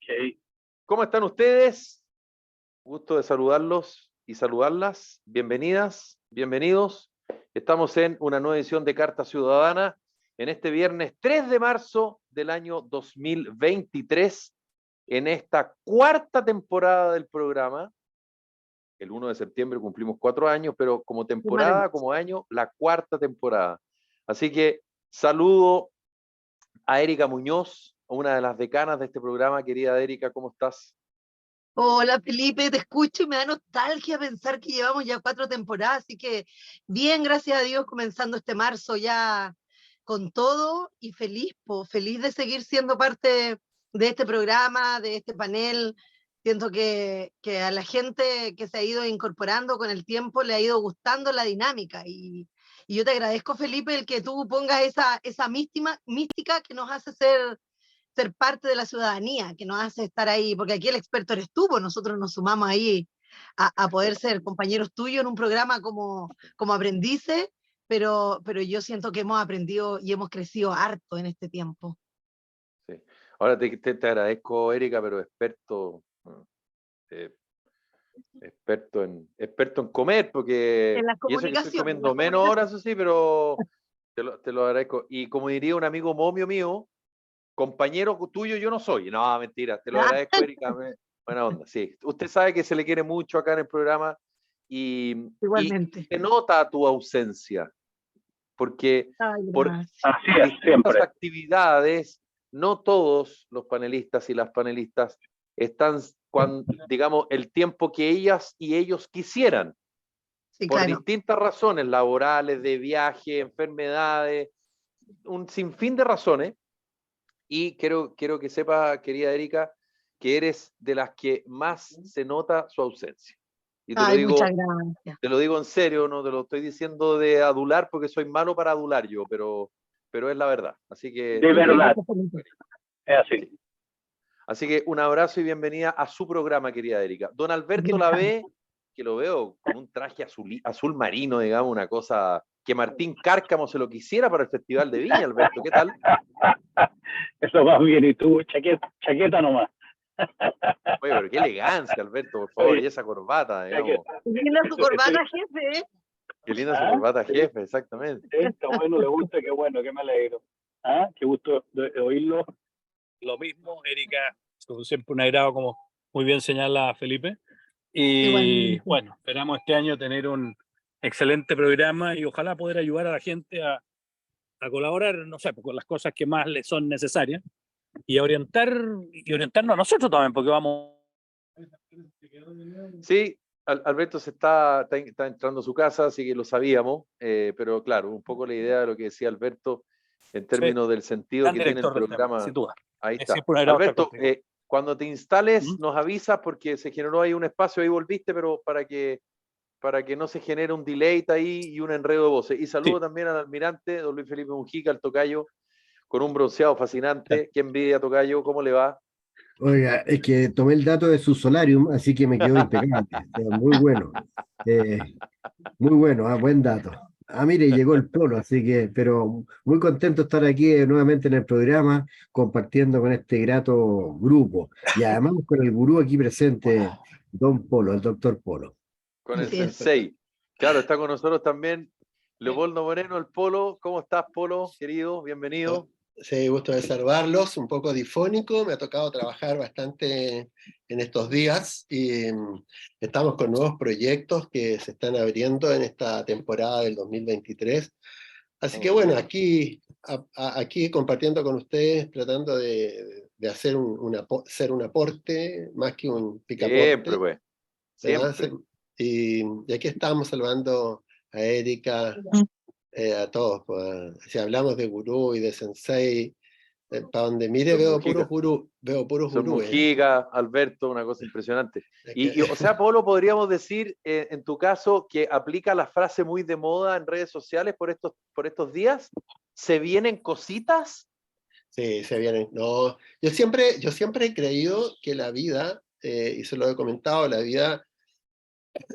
Okay. ¿Cómo están ustedes? Gusto de saludarlos y saludarlas. Bienvenidas, bienvenidos. Estamos en una nueva edición de Carta Ciudadana en este viernes 3 de marzo del año 2023, en esta cuarta temporada del programa. El 1 de septiembre cumplimos 4 años, pero como temporada, como año, la cuarta temporada. Así que saludo a Erika Muñoz, una de las decanas de este programa. Querida Erika, ¿cómo estás? Hola Felipe, te escucho y me da nostalgia pensar que llevamos ya 4 temporadas, así que bien, gracias a Dios, comenzando este marzo ya con todo y feliz, feliz de seguir siendo parte de este programa, de este panel. Siento que a la gente que se ha ido incorporando con el tiempo le ha ido gustando la dinámica y yo te agradezco, Felipe, el que tú pongas esa mística que nos hace ser parte de la ciudadanía, que nos hace estar ahí, porque aquí el experto eres tú, pues nosotros nos sumamos ahí a poder ser compañeros tuyos en un programa como aprendices, pero yo siento que hemos aprendido y hemos crecido harto en este tiempo. Sí. Ahora te agradezco, Erika, pero experto en comer, porque En las y eso que estoy comunicaciones. comiendo menos horas, eso sí, pero te lo agradezco. Y como diría un amigo momio mío, compañero tuyo yo no soy. No, mentira, te lo agradezco, Erika. Buena onda, sí. Usted sabe que se le quiere mucho acá en el programa y Igualmente. se nota tu ausencia, porque Ay, por gracias. Así es, distintas siempre. actividades, no todos los panelistas y las panelistas están, digamos, el tiempo que ellas y ellos quisieran, Sí, por claro. distintas razones laborales, de viaje, enfermedades, un sinfín de razones. Y quiero que sepa, querida Erika, que eres de las que más se nota su ausencia. Y Ay, muchas gracias. te lo digo en serio, no te lo estoy diciendo de adular, porque soy malo para adular yo, pero es la verdad. Así que De verdad. Es así. sí. Así que un abrazo y bienvenida a su programa, querida Erika. Don Alberto Gracias. Lavé, que lo veo con un traje azul marino, digamos, una cosa que Martín Cárcamo se lo quisiera para el Festival de Viña. Alberto, ¿qué tal? Eso va bien. Y tú, chaqueta nomás. Oye, pero qué elegancia, Alberto, por favor, Oye, y esa corbata, digamos. Qué linda su corbata, jefe. Qué linda su corbata, jefe, exactamente. Está bueno, le gusta, qué bueno, qué me alegro. ¿Ah? Qué gusto de oírlo. Lo mismo, Erika, como siempre un agrado, como muy bien señala Felipe. Y Igualmente. bueno, esperamos este año tener un excelente programa y ojalá poder ayudar a la gente a colaborar, no sé, con las cosas que más les son necesarias y orientarnos a nosotros también, porque vamos. Sí, Alberto está entrando a su casa, así que lo sabíamos, pero claro, un poco la idea de lo que decía Alberto en términos del sentido que tiene el programa. Sin duda. Ahí está. Siempre un agrado estar Alberto, contigo. cuando te instales, nos avisas porque se generó ahí un espacio, ahí volviste, pero para que no se genere un delay ahí y un enredo de voces. Y saludo también al almirante, don Luis Felipe Mujica, al tocayo, con un bronceado fascinante. Qué envidia, tocayo, ¿cómo le va? Oiga, es que tomé el dato de su solarium, así que me quedó impecable. Muy bueno. Muy bueno, buen dato. Mire, llegó el polo, así que, pero muy contento de estar aquí nuevamente en el programa, compartiendo con este grato grupo. Y además con el gurú aquí presente, don Polo, el doctor Polo. Con el Así es. sensei. Claro, está con nosotros también Leopoldo Moreno, el Polo. ¿Cómo estás, Polo, querido? Bienvenido. Sí, gusto de saludarlos, un poco difónico, me ha tocado trabajar bastante en estos días y estamos con nuevos proyectos que se están abriendo en esta temporada del 2023. Así que bueno, aquí compartiendo con ustedes, tratando de hacer ser un aporte más que un picaporte. Siempre, pues. ¿verdad? Siempre. Y aquí estamos saludando a Erika, a todos. Pues, si hablamos de gurú y de sensei, para donde mire Son veo Mujica. puros Son gurúes. Mujica, Alberto, una cosa impresionante. O sea, Polo, podríamos decir, en tu caso, que aplica la frase muy de moda en redes sociales por estos días. ¿Se vienen cositas? Sí, se vienen. No, yo siempre he creído que la vida, y se lo he comentado, la vida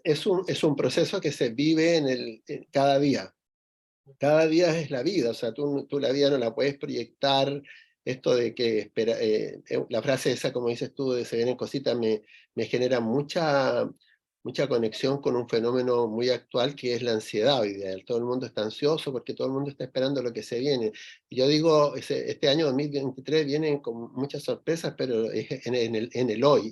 es un proceso que se vive en cada día. Cada día es la vida, o sea, tú la vida no la puedes proyectar esto de que la frase esa, como dices tú, de se vienen cositas, me genera mucha conexión con un fenómeno muy actual que es la ansiedad hoy día. Todo el mundo está ansioso porque todo el mundo está esperando lo que se viene. Y yo digo, este año 2023 viene con muchas sorpresas, pero en el hoy.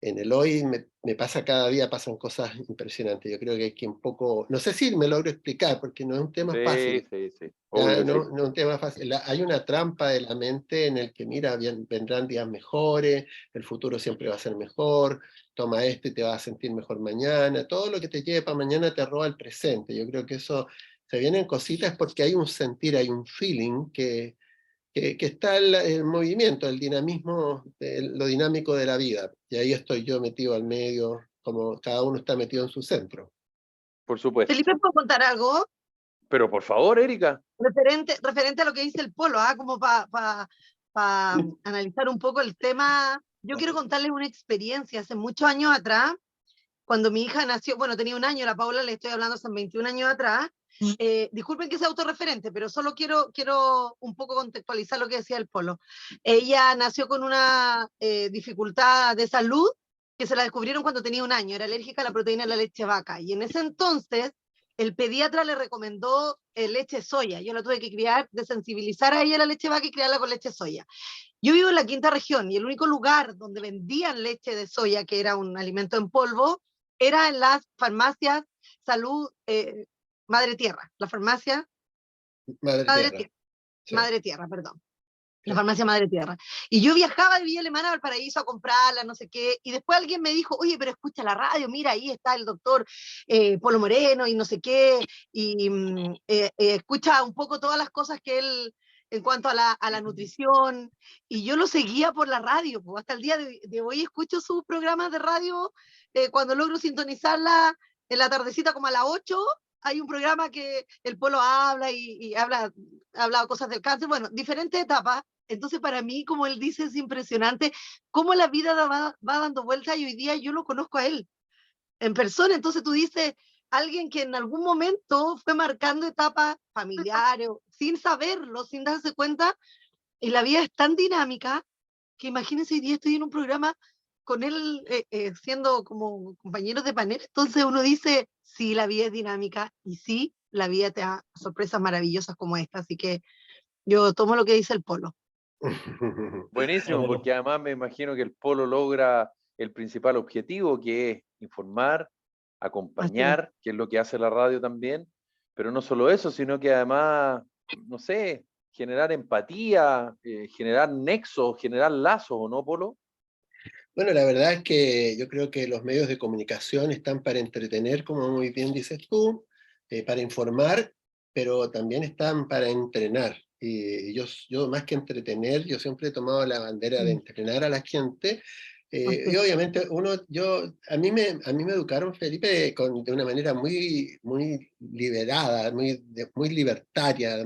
En el hoy me pasa cada día, pasan cosas impresionantes. Yo creo que hay que un poco, no sé si me logro explicar, porque no es un tema fácil. Sí, Ya, obvio, no, sí. no es un tema fácil. Hay una trampa de la mente en el que, mira, vendrán días mejores, el futuro siempre va a ser mejor, toma esto y te vas a sentir mejor mañana. Todo lo que te lleve para mañana te roba el presente. Yo creo que eso, se vienen cositas porque hay un sentir, hay un feeling que está el movimiento, el dinamismo, lo dinámico de la vida. Y ahí estoy yo metido al medio, como cada uno está metido en su centro. Por supuesto. Felipe, ¿puedo contar algo? Pero por favor, Erika. Referente a lo que dice el Polo, como para analizar un poco el tema. Yo quiero contarles una experiencia hace muchos años atrás, cuando mi hija nació, bueno, tenía 1 año, la Paula le estoy hablando hace 21 años atrás. Disculpen que sea autorreferente, pero solo quiero un poco contextualizar lo que decía el Polo. Ella nació con una dificultad de salud que se la descubrieron cuando tenía 1 año, era alérgica a la proteína de la leche vaca, y en ese entonces el pediatra le recomendó leche soya. Yo la tuve que criar, desensibilizar a ella la leche vaca y criarla con leche soya. Yo vivo en la quinta región y el único lugar donde vendían leche de soya, que era un alimento en polvo, era en las farmacias Salud Madre Tierra, la farmacia Madre Tierra. Sí. Madre Tierra, perdón. La farmacia Madre Tierra. Y yo viajaba de Villa Alemana a Valparaíso a comprarla, no sé qué, y después alguien me dijo, oye, pero escucha la radio, mira, ahí está el doctor Polo Moreno y no sé qué, y escucha un poco todas las cosas que él, en cuanto a la nutrición, y yo lo seguía por la radio, pues, hasta el día de hoy escucho sus programas de radio, cuando logro sintonizarla en la tardecita como a las 8, hay un programa que el Polo habla y ha hablado cosas del cáncer, bueno, diferentes etapas. Entonces, para mí, como él dice, es impresionante cómo la vida va dando vueltas y hoy día yo lo conozco a él en persona. Entonces, tú dices, alguien que en algún momento fue marcando etapas familiares, sin saberlo, sin darse cuenta, y la vida es tan dinámica que imagínense, hoy día estoy en un programa con él siendo como compañeros de panel. Entonces, uno dice, sí, la vida es dinámica y sí, la vida te da sorpresas maravillosas como esta. Así que yo tomo lo que dice el Polo. Buenísimo, porque además me imagino que el Polo logra el principal objetivo, que es informar, acompañar, que es lo que hace la radio también, pero no solo eso, sino que además, no sé, generar empatía, generar nexos, generar lazos, ¿o no, Polo? Bueno, la verdad es que yo creo que los medios de comunicación están para entretener, como muy bien dices tú, para informar, pero también están para entrenar. Y yo más que entretener, yo siempre he tomado la bandera de entrenar a la gente. Y obviamente a mí me educaron, Felipe, de una manera muy liberada, muy libertaria.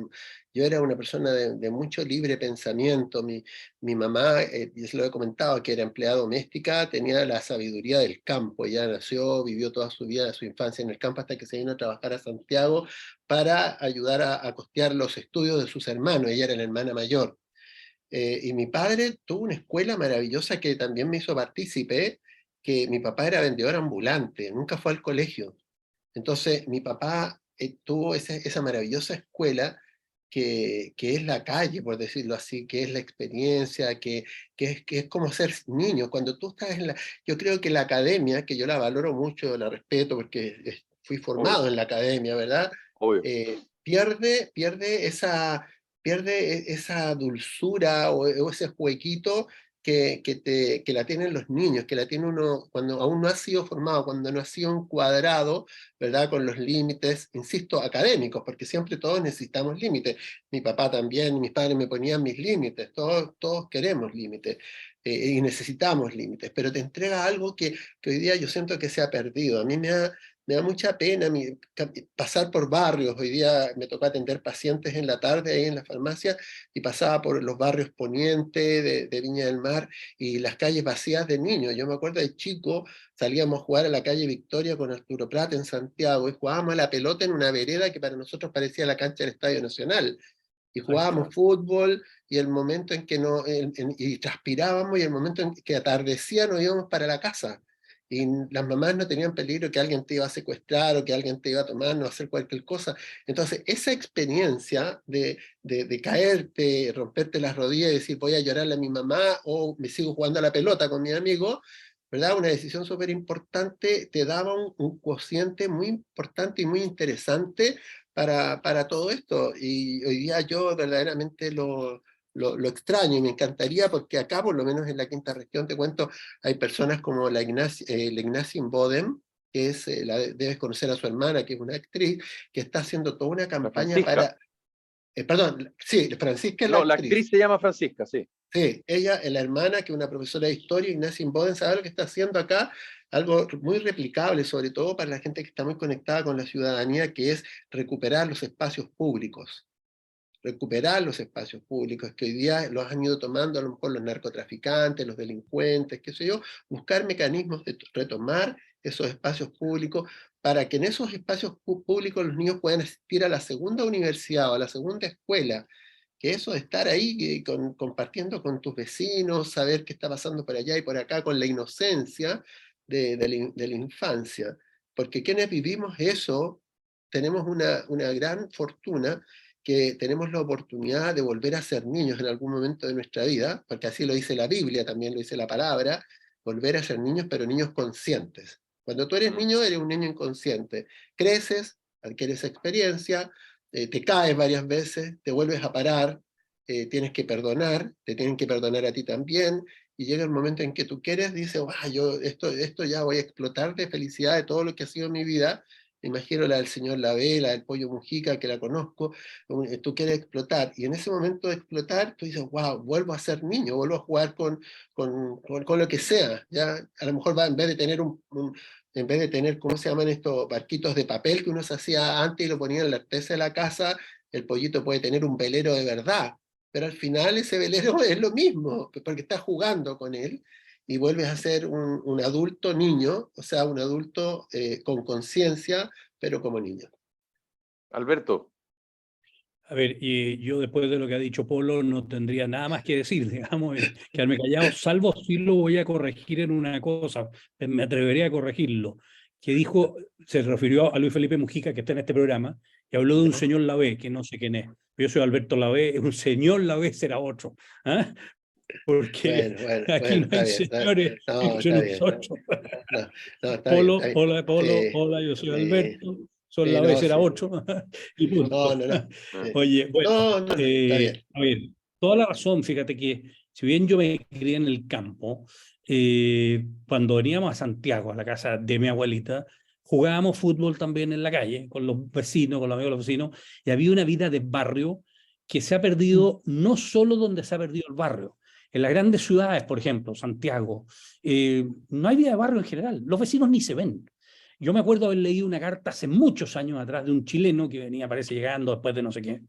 Yo era una persona de mucho libre pensamiento. Mi mamá, y se lo he comentado, que era empleada doméstica, tenía la sabiduría del campo. Ella nació, vivió toda su vida, su infancia en el campo, hasta que se vino a trabajar a Santiago para ayudar a costear los estudios de sus hermanos. Ella era la hermana mayor. Y mi padre tuvo una escuela maravillosa que también me hizo partícipe, que mi papá era vendedor ambulante, nunca fue al colegio. Entonces mi papá tuvo esa maravillosa escuela que es la calle, por decirlo así, que es la experiencia, que es como ser niño. Cuando tú estás yo creo que la academia, que yo la valoro mucho, la respeto porque fui formado Obvio. en la academia, ¿verdad? Obvio. Pierde esa dulzura o ese jueguito que la tienen los niños, que la tiene uno cuando aún no ha sido formado, cuando no ha sido encuadrado, ¿verdad? Con los límites, insisto, académicos, porque siempre todos necesitamos límites. Mi papá también, mis padres me ponían mis límites, todos queremos límites y necesitamos límites, pero te entrega algo que hoy día yo siento que se ha perdido. A mí me da mucha pena pasar por barrios. Hoy día me tocó atender pacientes en la tarde ahí en la farmacia y pasaba por los barrios Poniente de Viña del Mar y las calles vacías de niños. Yo me acuerdo de chico, salíamos a jugar a la calle Victoria con Arturo Prat en Santiago y jugábamos a la pelota en una vereda que para nosotros parecía la cancha del Estadio Nacional. y jugábamos fútbol, y el momento en que y transpirábamos, y el momento en que atardecía nos íbamos para la casa. Y las mamás no tenían peligro que alguien te iba a secuestrar o que alguien te iba a tomar, no hacer cualquier cosa. Entonces, esa experiencia de caerte, romperte las rodillas y decir voy a llorarle a mi mamá o me sigo jugando a la pelota con mi amigo, ¿verdad? Una decisión súper importante, te daba un cociente muy importante y muy interesante para todo esto. Y hoy día yo verdaderamente lo extraño y me encantaría, porque acá, por lo menos en la quinta región, te cuento, hay personas como la Ignacy Bodem, que es, debes conocer a su hermana, que es una actriz, que está haciendo toda una campaña para... perdón, sí, Francisca es la No, la actriz. actriz se llama Francisca, sí. Sí, ella es la hermana, que es una profesora de historia, Ignacy Boden, sabe lo que está haciendo acá, algo muy replicable, sobre todo para la gente que está muy conectada con la ciudadanía, que es recuperar los espacios públicos. Recuperar los espacios públicos, que hoy día los han ido tomando a lo mejor los narcotraficantes, los delincuentes, qué sé yo, buscar mecanismos de retomar esos espacios públicos, para que en esos espacios públicos los niños puedan asistir a la segunda universidad o a la segunda escuela, que eso de estar ahí compartiendo con tus vecinos, saber qué está pasando por allá y por acá, con la inocencia de la infancia. Porque quienes vivimos eso, tenemos una gran fortuna, que tenemos la oportunidad de volver a ser niños en algún momento de nuestra vida, porque así lo dice la Biblia, también lo dice la palabra, volver a ser niños, pero niños conscientes. Cuando tú eres niño, eres un niño inconsciente. Creces, adquieres experiencia, te caes varias veces, te vuelves a parar, tienes que perdonar, te tienen que perdonar a ti también, y llega el momento en que tú quieres, dices, yo esto ya voy a explotar de felicidad de todo lo que ha sido mi vida. Me imagino la del señor Lavé, la del Pollo Mujica, que la conozco, tú quieres explotar, y en ese momento de explotar, tú dices, wow, vuelvo a ser niño, vuelvo a jugar con lo que sea, ¿ya? A lo mejor en vez de tener en vez de tener, ¿cómo se llaman estos barquitos de papel que uno se hacía antes y lo ponía en la artesa de la casa? El pollito puede tener un velero de verdad, pero al final ese velero es lo mismo, porque estás jugando con él, y vuelves a ser un adulto niño, o sea, un adulto con conciencia, pero como niño. Alberto. A ver, y yo después de lo que ha dicho Polo no tendría nada más que decir, digamos, quedarme callado, salvo si lo voy a corregir en una cosa, me atrevería a corregirlo, que dijo, se refirió a Luis Felipe Mujica, que está en este programa, y habló de un señor Lavé, que no sé quién es. Yo soy Alberto Lavé, un señor Lavé será otro. ¿Ah? Porque aquí no hay señores, entre nosotros. Polo, hola, Polo, hola, yo soy Alberto. Son la vez era 8 y punto. Oye, bueno, está bien. a ver, toda la razón, fíjate que si bien yo me crié en el campo, cuando veníamos a Santiago, a la casa de mi abuelita, jugábamos fútbol también en la calle, con los vecinos, con los amigos de los vecinos, y había una vida de barrio que se ha perdido, no solo donde se ha perdido el barrio, en las grandes ciudades, por ejemplo, Santiago, no hay vida de barrio en general, los vecinos ni se ven. Yo me acuerdo haber leído una carta hace muchos años atrás de un chileno que venía, parece, llegando después de no sé qué,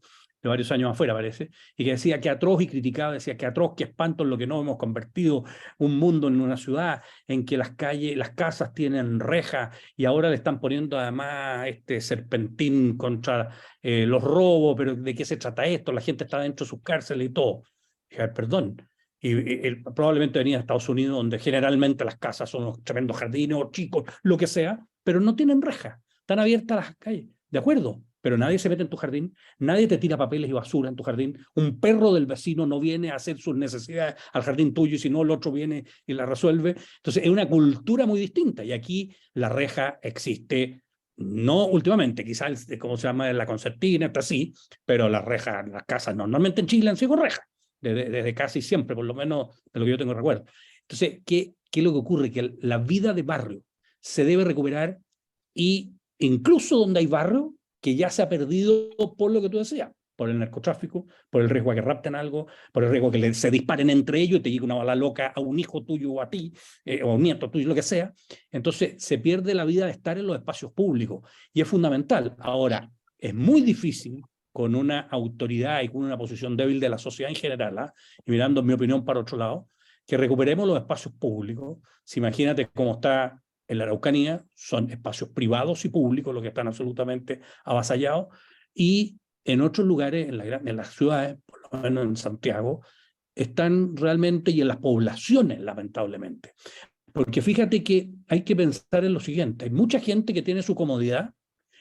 de varios años afuera, parece, y que decía que atroz, y criticaba, decía que atroz, que espanto en lo que no hemos convertido un mundo en una ciudad en que las calles, las casas tienen rejas, y ahora le están poniendo además este serpentín contra los robos, pero ¿de qué se trata esto? La gente está dentro de sus cárceles y todo. Dije, perdón. Y probablemente venía de Estados Unidos, donde generalmente las casas son unos tremendos jardines o chicos, lo que sea, pero no tienen rejas, están abiertas las calles, ¿de acuerdo? Pero nadie se mete en tu jardín, nadie te tira papeles y basura en tu jardín, un perro del vecino no viene a hacer sus necesidades al jardín tuyo, y si no el otro viene y la resuelve. Entonces es una cultura muy distinta, y aquí la reja existe, no últimamente, quizás, ¿cómo se llama? La concertina, está así, pero las rejas, las casas normalmente en Chile han sido rejas, desde casi siempre, por lo menos de lo que yo tengo recuerdo. Entonces, ¿qué es lo que ocurre? Que la vida de barrio se debe recuperar, y incluso donde hay barrio que ya se ha perdido por lo que tú decías, por el narcotráfico, por el riesgo a que rapten algo, por el riesgo a que se disparen entre ellos y te llegue una bala loca a un hijo tuyo o a ti, o a un nieto tuyo, lo que sea. Entonces se pierde la vida de estar en los espacios públicos, y es fundamental. Ahora, es muy difícil con una autoridad y con una posición débil de la sociedad en general, y mirando, en mi opinión, para otro lado, que recuperemos los espacios públicos. Si imagínate cómo está en la Araucanía, son espacios privados y públicos los que están absolutamente avasallados, y en otros lugares, en las ciudades, por lo menos en Santiago, están realmente, y en las poblaciones, lamentablemente. Porque fíjate que hay que pensar en lo siguiente, hay mucha gente que tiene su comodidad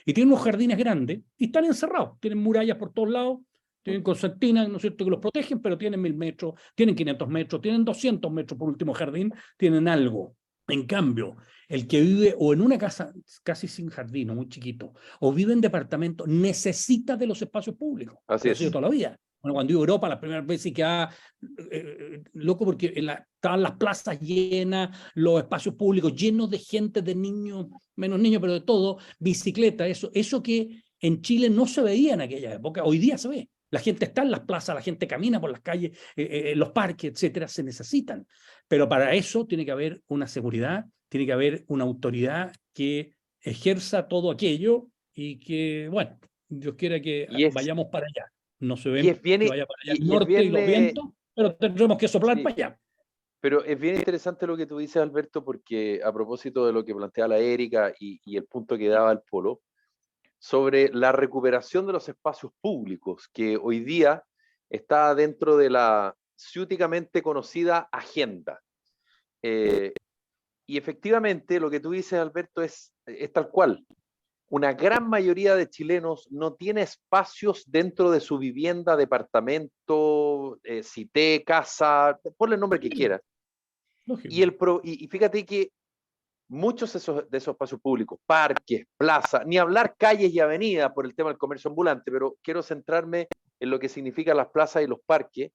y tiene unos jardines grandes y están encerrados, tienen murallas por todos lados, tienen concertinas, ¿no es cierto?, que los protegen, pero tienen 1000 metros, tienen 500 metros, tienen 200 metros por último jardín, tienen algo. En cambio, el que vive o en una casa casi sin jardín, o muy chiquito, o vive en departamento, necesita de los espacios públicos. Así Lo ha sido es. toda la vida. Bueno, cuando iba a Europa, la primera vez sí quedaba loco porque estaban las plazas llenas, los espacios públicos llenos de gente, de niños, menos niños, pero de todo, bicicleta, eso que en Chile no se veía en aquella época, hoy día se ve. La gente está en las plazas, la gente camina por las calles, los parques, etcétera, se necesitan. Pero para eso tiene que haber una seguridad, tiene que haber una autoridad que ejerza todo aquello y que, bueno, Dios quiera que Y es, vayamos para allá. No se y ven es bien, que vaya para allá el y es norte y los bien, vientos, pero tendremos que soplar sí, para allá. pero es bien interesante lo que tú dices, Alberto, porque a propósito de lo que plantea la Erika y el punto que daba el Polo, sobre la recuperación de los espacios públicos, que hoy día está dentro de la ciúticamente conocida agenda. Y efectivamente, lo que tú dices, Alberto, es tal cual. Una gran mayoría de chilenos no tiene espacios dentro de su vivienda, departamento, cité, casa, ponle el nombre que quieras. Lógico. Y fíjate que muchos de esos espacios públicos, parques, plazas, ni hablar calles y avenidas por el tema del comercio ambulante, pero quiero centrarme en lo que significan las plazas y los parques.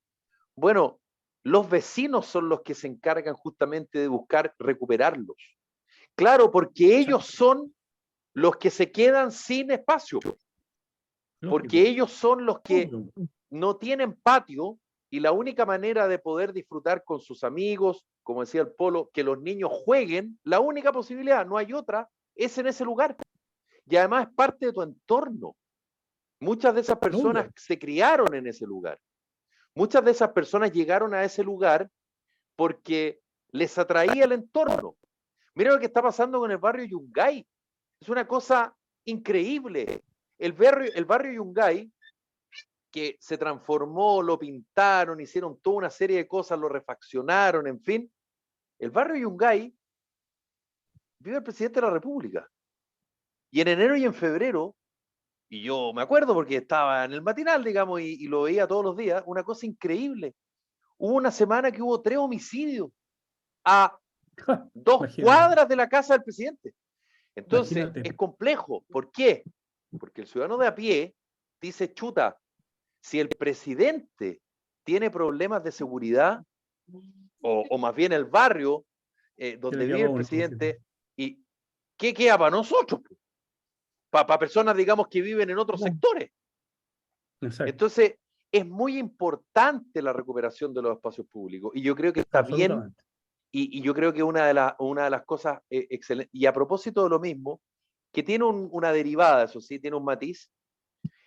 Bueno, los vecinos son los que se encargan justamente de buscar recuperarlos. Claro, porque ellos son los que se quedan sin espacio, porque ellos son los que no tienen patio y la única manera de poder disfrutar con sus amigos, como decía el Polo, que los niños jueguen, la única posibilidad, no hay otra, es en ese lugar. Y además es parte de tu entorno. Muchas de esas personas se criaron en ese lugar. Muchas de esas personas llegaron a ese lugar porque les atraía el entorno. Mira lo que está pasando con el barrio Yungay. Es una cosa increíble. El barrio Yungay, que se transformó, lo pintaron, hicieron toda una serie de cosas, lo refaccionaron, en fin. El barrio Yungay vive el presidente de la República. Y en enero y en febrero, y yo me acuerdo porque estaba en el matinal, digamos, y lo veía todos los días, una cosa increíble. Hubo una semana que hubo 3 homicidios a 2 cuadras de la casa del presidente. Entonces, es complejo. ¿Por qué? Porque el ciudadano de a pie dice, chuta, si el presidente tiene problemas de seguridad, o más bien el barrio donde vive el presidente, ¿y qué queda para nosotros? Para personas, digamos, que viven en otros sectores. Exacto. Entonces, es muy importante la recuperación de los espacios públicos. Y yo creo que está bien. Y yo creo que una de las cosas excelentes, y a propósito de lo mismo, que tiene una derivada, eso sí, tiene un matiz.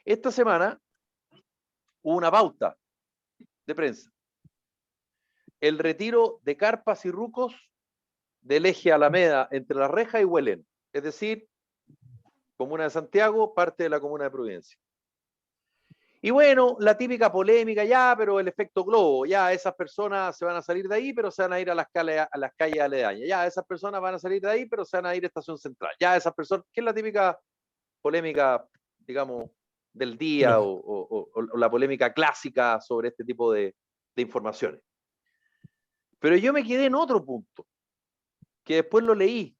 Esta semana hubo una pauta de prensa. El retiro de carpas y rucos del eje Alameda entre La Reja y Huelén. Es decir, comuna de Santiago, parte de la comuna de Providencia. Y bueno, la típica polémica, ya, pero el efecto globo, ya esas personas se van a salir de ahí, pero se van a ir a las calles aledañas, ya esas personas van a salir de ahí, pero se van a ir a Estación Central, ya esas personas, que es la típica polémica, digamos, del día o la polémica clásica sobre este tipo de informaciones. Pero yo me quedé en otro punto, que después lo leí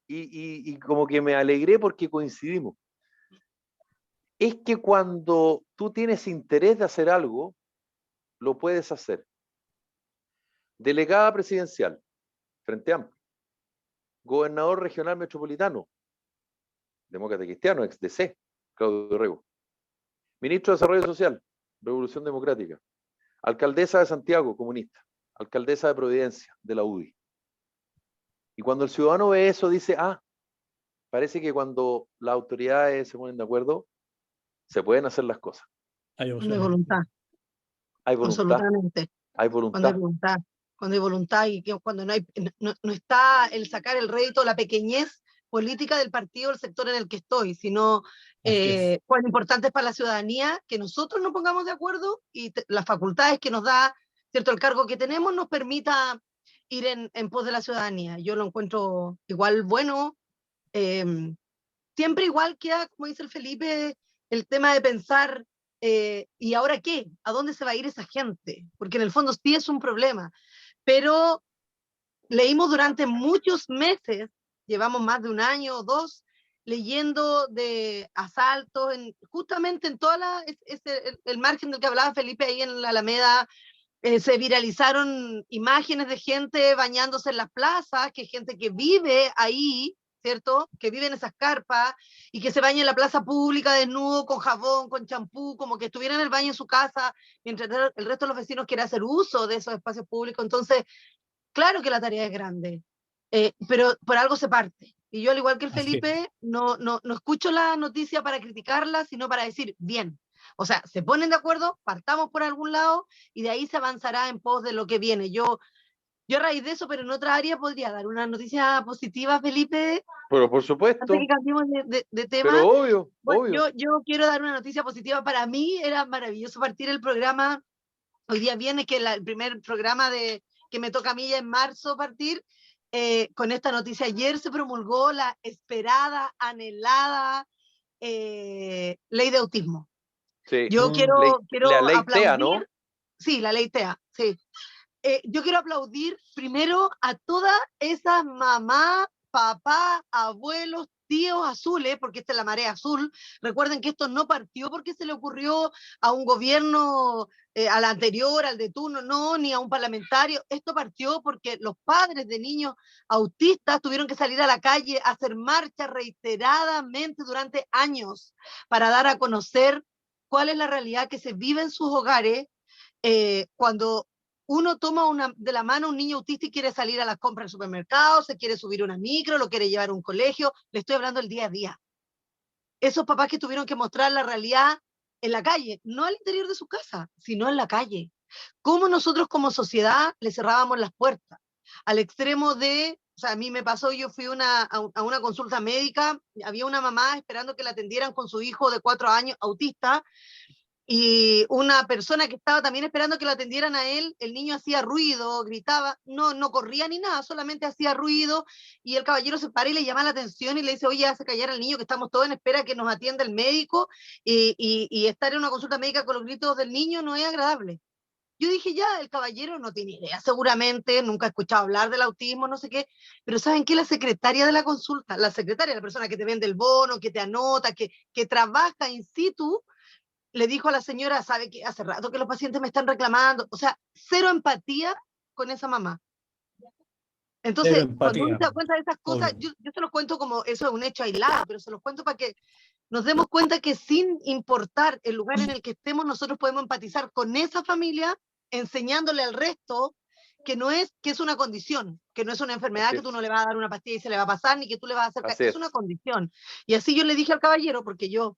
y como que me alegré porque coincidimos. Es que cuando tú tienes interés de hacer algo, lo puedes hacer. Delegada presidencial, Frente Amplio. Gobernador regional metropolitano, demócrata cristiano, ex DC, Claudio Rego. Ministro de Desarrollo Social, Revolución Democrática. Alcaldesa de Santiago, comunista. Alcaldesa de Providencia, de la UDI. Y cuando el ciudadano ve eso, dice, parece que cuando las autoridades se ponen de acuerdo, se pueden hacer las cosas. Hay voluntad. Hay voluntad. Absolutamente. Hay voluntad. Cuando hay voluntad. Cuando hay voluntad y que cuando no está el sacar el rédito, la pequeñez política del partido, el sector en el que estoy, sino cuán importante es para la ciudadanía que nosotros nos pongamos de acuerdo y las facultades que nos da, ¿cierto?, el cargo que tenemos nos permita ir en pos de la ciudadanía. Yo lo encuentro igual bueno. Siempre igual queda, como dice el Felipe, el tema de pensar, ¿y ahora qué? ¿A dónde se va a ir esa gente? Porque en el fondo sí es un problema. Pero leímos durante muchos meses, llevamos más de un año o dos, leyendo de asaltos, justamente en toda el margen del que hablaba Felipe ahí en la Alameda. Se viralizaron imágenes de gente bañándose en las plazas, que gente que vive ahí, ¿cierto? Que vive en esas carpas y que se baña en la plaza pública desnudo, con jabón, con champú, como que estuviera en el baño en su casa, mientras el resto de los vecinos quiere hacer uso de esos espacios públicos. Entonces, claro que la tarea es grande, pero por algo se parte. Y yo, al igual que el Felipe, no escucho la noticia para criticarla, sino para decir, bien, o sea, se ponen de acuerdo, partamos por algún lado y de ahí se avanzará en pos de lo que viene. Yo a raíz de eso, pero en otra área, podría dar una noticia positiva, Felipe, Pero por antes supuesto, que cambiemos de tema. pero obvio, Bueno, obvio. yo quiero dar una noticia positiva. Para mí era maravilloso partir el programa. Hoy día viene que el primer programa que me toca a mí ya en marzo partir, con esta noticia. Ayer se promulgó la esperada, anhelada ley de autismo. Sí. Yo Ley, quiero la ley TEA, aplaudir, ¿no? sí, la ley TEA, sí. Yo quiero aplaudir primero a todas esas mamás, papás, abuelos, tíos azules, porque esta es la marea azul. Recuerden que esto no partió porque se le ocurrió a un gobierno, al anterior, al de turno, no, ni a un parlamentario. Esto partió porque los padres de niños autistas tuvieron que salir a la calle a hacer marchas reiteradamente durante años para dar a conocer cuál es la realidad que se vive en sus hogares cuando uno toma de la mano a un niño autista y quiere salir a las compras del supermercado, se quiere subir una micro, lo quiere llevar a un colegio. Le estoy hablando del día a día. Esos papás que tuvieron que mostrar la realidad en la calle, no al interior de su casa, sino en la calle. Cómo nosotros como sociedad le cerrábamos las puertas, al extremo de, o sea, a mí me pasó, yo fui a una consulta médica, había una mamá esperando que la atendieran con su hijo de 4 años autista, y una persona que estaba también esperando que lo atendieran a él, el niño hacía ruido, gritaba, no corría ni nada, solamente hacía ruido, y el caballero se para y le llama la atención y le dice, oye, hace callar al niño, que estamos todos en espera que nos atienda el médico, y estar en una consulta médica con los gritos del niño no es agradable. Yo dije, ya, el caballero no tiene idea, seguramente, nunca ha escuchado hablar del autismo, no sé qué, pero ¿saben qué? La secretaria de la consulta, la secretaria, la persona que te vende el bono, que te anota, que trabaja in situ, le dijo a la señora, sabe que hace rato que los pacientes me están reclamando, o sea, cero empatía con esa mamá. Entonces, cuando uno se da cuenta de esas cosas, yo se los cuento como eso es un hecho aislado, pero se los cuento para que nos demos cuenta que sin importar el lugar en el que estemos, nosotros podemos empatizar con esa familia, enseñándole al resto que es una condición, que no es una enfermedad que tú no le vas a dar una pastilla y se le va a pasar, ni que tú le vas a hacer, es una condición. Y así yo le dije al caballero, porque yo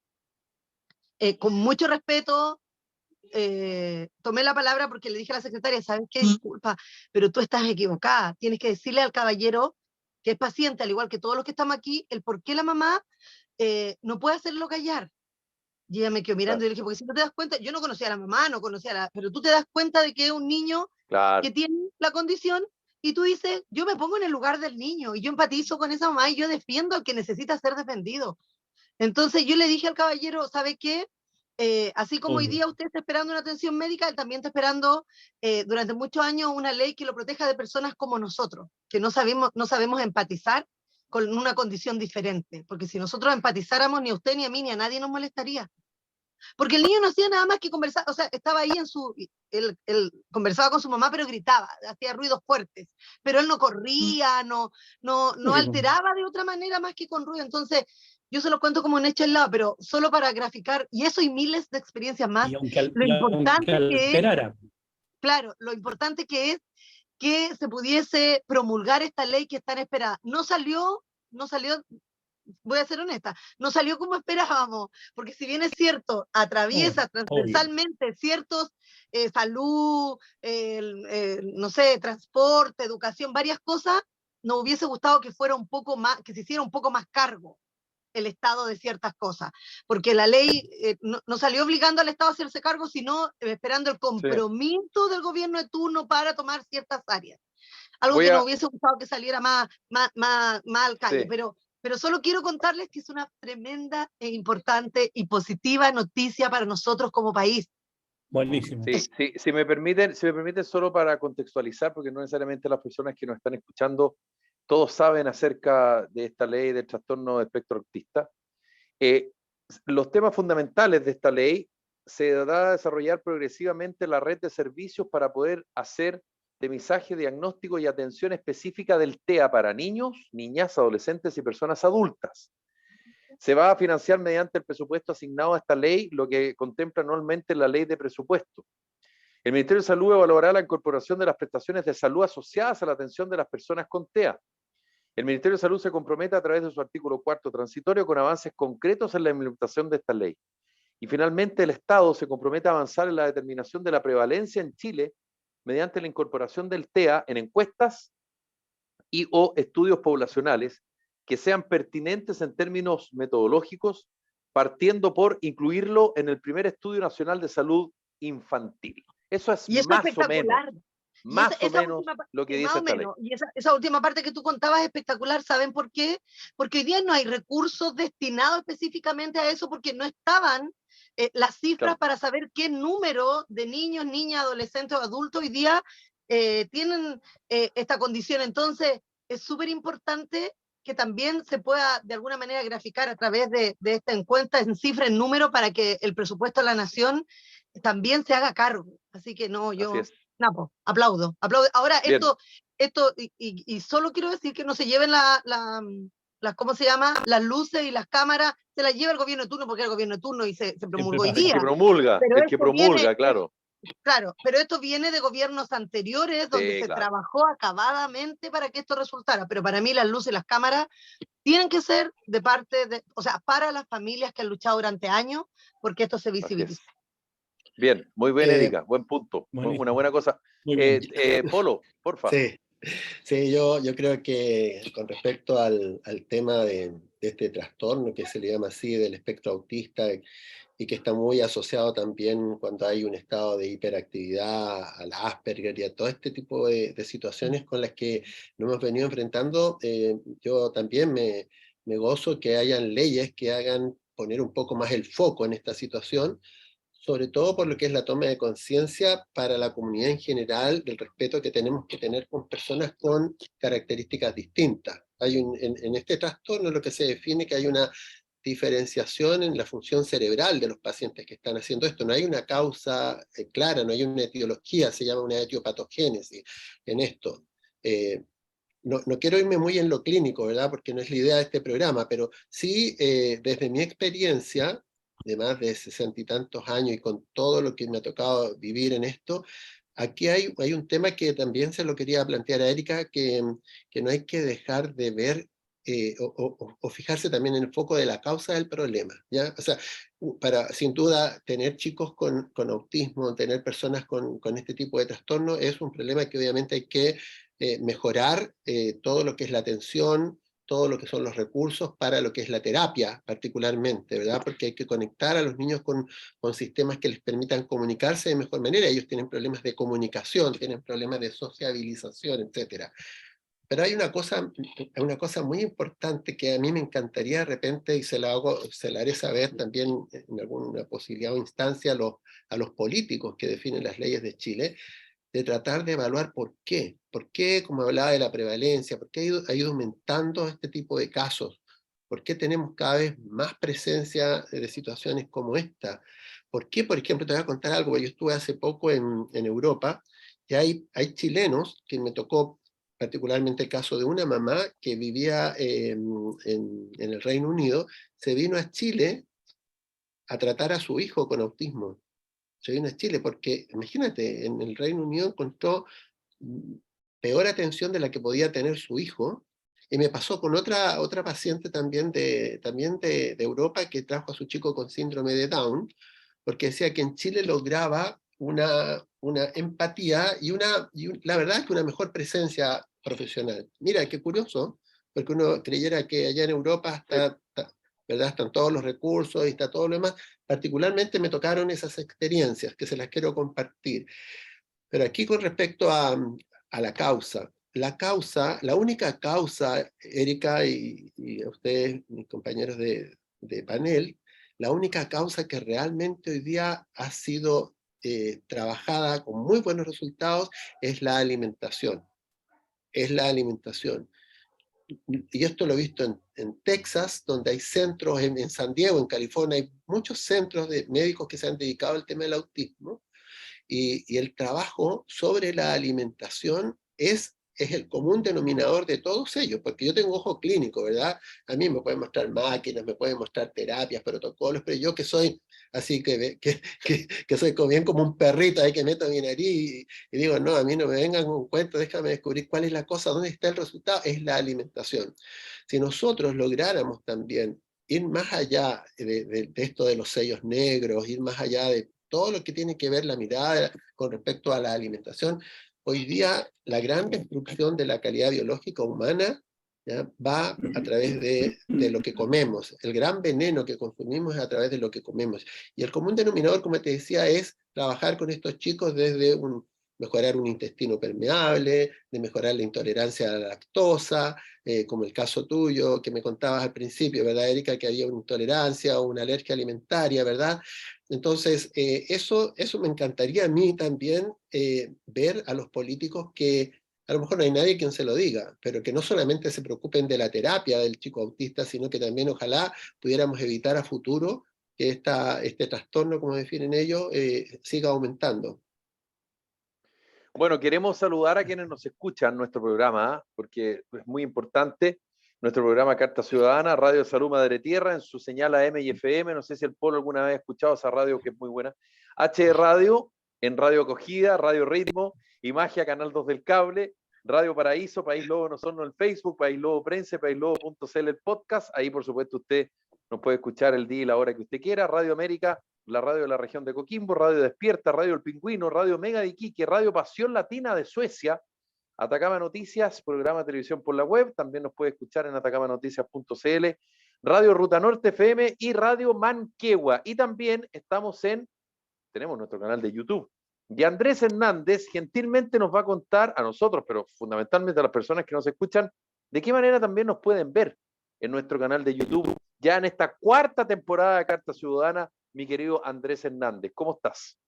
con mucho respeto, tomé la palabra porque le dije a la secretaria, ¿sabes qué? Disculpa, pero tú estás equivocada. Tienes que decirle al caballero que es paciente, al igual que todos los que estamos aquí, el por qué la mamá no puede hacerlo callar. Y ella me quedó mirando y le dije, porque si no te das cuenta, yo no conocía a la mamá, no conocía a pero tú te das cuenta de que es un niño que tiene la condición y tú dices, yo me pongo en el lugar del niño y yo empatizo con esa mamá y yo defiendo al que necesita ser defendido. Entonces yo le dije al caballero, ¿sabe qué? Así como hoy día usted está esperando una atención médica, él también está esperando durante muchos años una ley que lo proteja de personas como nosotros, que no sabemos empatizar con una condición diferente, porque si nosotros empatizáramos, ni a usted, ni a mí, ni a nadie nos molestaría. Porque el niño no hacía nada más que conversar, o sea, estaba ahí él conversaba con su mamá, pero gritaba, hacía ruidos fuertes, pero él no corría, no alteraba de otra manera más que con ruido. Entonces, yo se lo cuento como un hecho al lado, pero solo para graficar, y eso y miles de experiencias más, lo importante que es, claro, lo importante que es que se pudiese promulgar esta ley que está en espera. No salió, voy a ser honesta, no salió como esperábamos, porque si bien es cierto, atraviesa transversalmente ciertos, salud, no sé, transporte, educación, varias cosas, nos hubiese gustado que fuera un poco más, que se hiciera un poco más cargo el Estado de ciertas cosas, porque la ley no salió obligando al Estado a hacerse cargo, sino esperando el compromiso del gobierno de turno para tomar ciertas áreas. Algo que nos hubiese gustado que saliera más al calle, pero solo quiero contarles que es una tremenda e importante y positiva noticia para nosotros como país. Buenísimo. Sí, si me permiten solo para contextualizar, porque no necesariamente las personas que nos están escuchando todos saben acerca de esta ley del trastorno de espectro autista. Los temas fundamentales de esta ley se da a desarrollar progresivamente la red de servicios para poder hacer tamizaje, diagnóstico y atención específica del TEA para niños, niñas, adolescentes y personas adultas. Se va a financiar mediante el presupuesto asignado a esta ley, lo que contempla anualmente la ley de presupuesto. El Ministerio de Salud evaluará la incorporación de las prestaciones de salud asociadas a la atención de las personas con TEA. El Ministerio de Salud se compromete a través de su artículo 4 transitorio con avances concretos en la implementación de esta ley. Y finalmente el Estado se compromete a avanzar en la determinación de la prevalencia en Chile mediante la incorporación del TEA en encuestas y o estudios poblacionales que sean pertinentes en términos metodológicos, partiendo por incluirlo en el primer Estudio Nacional de Salud Infantil. Eso es más o menos lo que dice esta ley. Y esa última parte que tú contabas es espectacular. ¿Saben por qué? Porque hoy día no hay recursos destinados específicamente a eso, porque no estaban las cifras para saber qué número de niños, niñas, adolescentes o adultos hoy día tienen esta condición. Entonces, es súper importante que también se pueda de alguna manera graficar a través de esta encuesta en cifra, en número, para que el presupuesto de la nación también se haga cargo. Así que no, yo aplaudo. Ahora, y solo quiero decir que no se lleven ¿cómo se llama? Las luces y las cámaras, se las lleva el gobierno de turno, porque es el gobierno de turno y se promulgó hoy día. El que promulga, claro. Claro, pero esto viene de gobiernos anteriores donde se trabajó acabadamente para que esto resultara. Pero para mí las luces y las cámaras tienen que ser de parte de, o sea, para las familias que han luchado durante años porque esto se visibilice. Bien, muy bien, Erika, buen punto. Una buena cosa. Polo, porfa. Sí, yo creo que con respecto al tema de este trastorno que se le llama así, del espectro autista, y que está muy asociado también cuando hay un estado de hiperactividad, al Asperger y a todo este tipo de situaciones con las que nos hemos venido enfrentando, yo también me gozo que hayan leyes que hagan poner un poco más el foco en esta situación, sobre todo por lo que es la toma de conciencia para la comunidad en general del respeto que tenemos que tener con personas con características distintas. En este trastorno lo que se define que hay una diferenciación en la función cerebral de los pacientes que están haciendo esto. No hay una causa clara, no hay una etiología, se llama una etiopatogénesis en esto. No quiero irme muy en lo clínico, ¿verdad? Porque no es la idea de este programa, pero sí, desde mi experiencia, de más de 60 y tantos años y con todo lo que me ha tocado vivir en esto, aquí hay un tema que también se lo quería plantear a Erika, que no hay que dejar de ver o fijarse también en el foco de la causa del problema, ¿ya? O sea, para sin duda tener chicos con autismo, tener personas con este tipo de trastorno es un problema que obviamente hay que mejorar todo lo que es la atención, todo lo que son los recursos para lo que es la terapia particularmente, ¿verdad? Porque hay que conectar a los niños con sistemas que les permitan comunicarse de mejor manera. Ellos tienen problemas de comunicación, tienen problemas de sociabilización, etc. Pero hay una cosa muy importante que a mí me encantaría de repente, y se la haré saber también en alguna posibilidad o instancia a los políticos que definen las leyes de Chile, de tratar de evaluar por qué, como hablaba de la prevalencia, por qué ha ido aumentando este tipo de casos, por qué tenemos cada vez más presencia de situaciones como esta, por qué, por ejemplo, te voy a contar algo, yo estuve hace poco en Europa, y hay chilenos, que me tocó particularmente el caso de una mamá que vivía en el Reino Unido, se vino a Chile a tratar a su hijo con autismo. Se vino a Chile porque, imagínate, en el Reino Unido encontró peor atención de la que podía tener su hijo, y me pasó con otra paciente también de Europa que trajo a su chico con síndrome de Down, porque decía que en Chile lograba una empatía y la verdad es que una mejor presencia profesional. Mira, qué curioso, porque uno creyera que allá en Europa ¿verdad? Están todos los recursos y está todo lo demás. Particularmente me tocaron esas experiencias que se las quiero compartir. Pero aquí con respecto a la causa, la única causa, Erika y a ustedes, mis compañeros de panel, la única causa que realmente hoy día ha sido trabajada con muy buenos resultados es la alimentación. Es la alimentación. Y esto lo he visto en Texas, donde hay centros, en San Diego, en California, hay muchos centros de médicos que se han dedicado al tema del autismo, y el trabajo sobre la alimentación es el común denominador de todos ellos, porque yo tengo ojo clínico, ¿verdad? A mí me pueden mostrar máquinas, me pueden mostrar terapias, protocolos, pero yo que soy así, que soy bien como un perrito ahí que meto mi nariz y digo, no, a mí no me vengan con un cuento, déjame descubrir cuál es la cosa, dónde está el resultado, es la alimentación. Si nosotros lográramos también ir más allá de esto de los sellos negros, ir más allá de todo lo que tiene que ver la mirada con respecto a la alimentación, hoy día la gran destrucción de la calidad biológica humana, ¿ya?, va a través de lo que comemos. El gran veneno que consumimos es a través de lo que comemos. Y el común denominador, como te decía, es trabajar con estos chicos desde mejorar un intestino permeable, de mejorar la intolerancia a la lactosa, como el caso tuyo, que me contabas al principio, ¿verdad, Erika? Que había una intolerancia o una alergia alimentaria, ¿verdad? Entonces, eso me encantaría a mí también ver a los políticos que, a lo mejor no hay nadie quien se lo diga, pero que no solamente se preocupen de la terapia del chico autista, sino que también ojalá pudiéramos evitar a futuro que este trastorno, como definen ellos, siga aumentando. Bueno, queremos saludar a quienes nos escuchan nuestro programa, porque es muy importante. Nuestro programa Carta Ciudadana, Radio Salud Madre Tierra, en su señal AM y FM. No sé si el Polo alguna vez ha escuchado esa radio, que es muy buena. HD Radio, en Radio Acogida, Radio Ritmo, y Magia, Canal 2 del Cable, Radio Paraíso, País Lobo Nosotros el Facebook, País Lobo Prensa, paislobo.cl el podcast. Ahí, por supuesto, usted nos puede escuchar el día y la hora que usted quiera. Radio América, la radio de la región de Coquimbo, Radio Despierta, Radio El Pingüino, Radio Mega de Iquique, Radio Pasión Latina de Suecia, Atacama Noticias, programa de televisión por la web, también nos puede escuchar en atacamanoticias.cl, Radio Ruta Norte FM y Radio Manquehua. Y también tenemos nuestro canal de YouTube. Y Andrés Hernández gentilmente nos va a contar a nosotros, pero fundamentalmente a las personas que nos escuchan, de qué manera también nos pueden ver en nuestro canal de YouTube, ya en esta cuarta temporada de Carta Ciudadana. Mi querido Andrés Hernández, ¿cómo estás?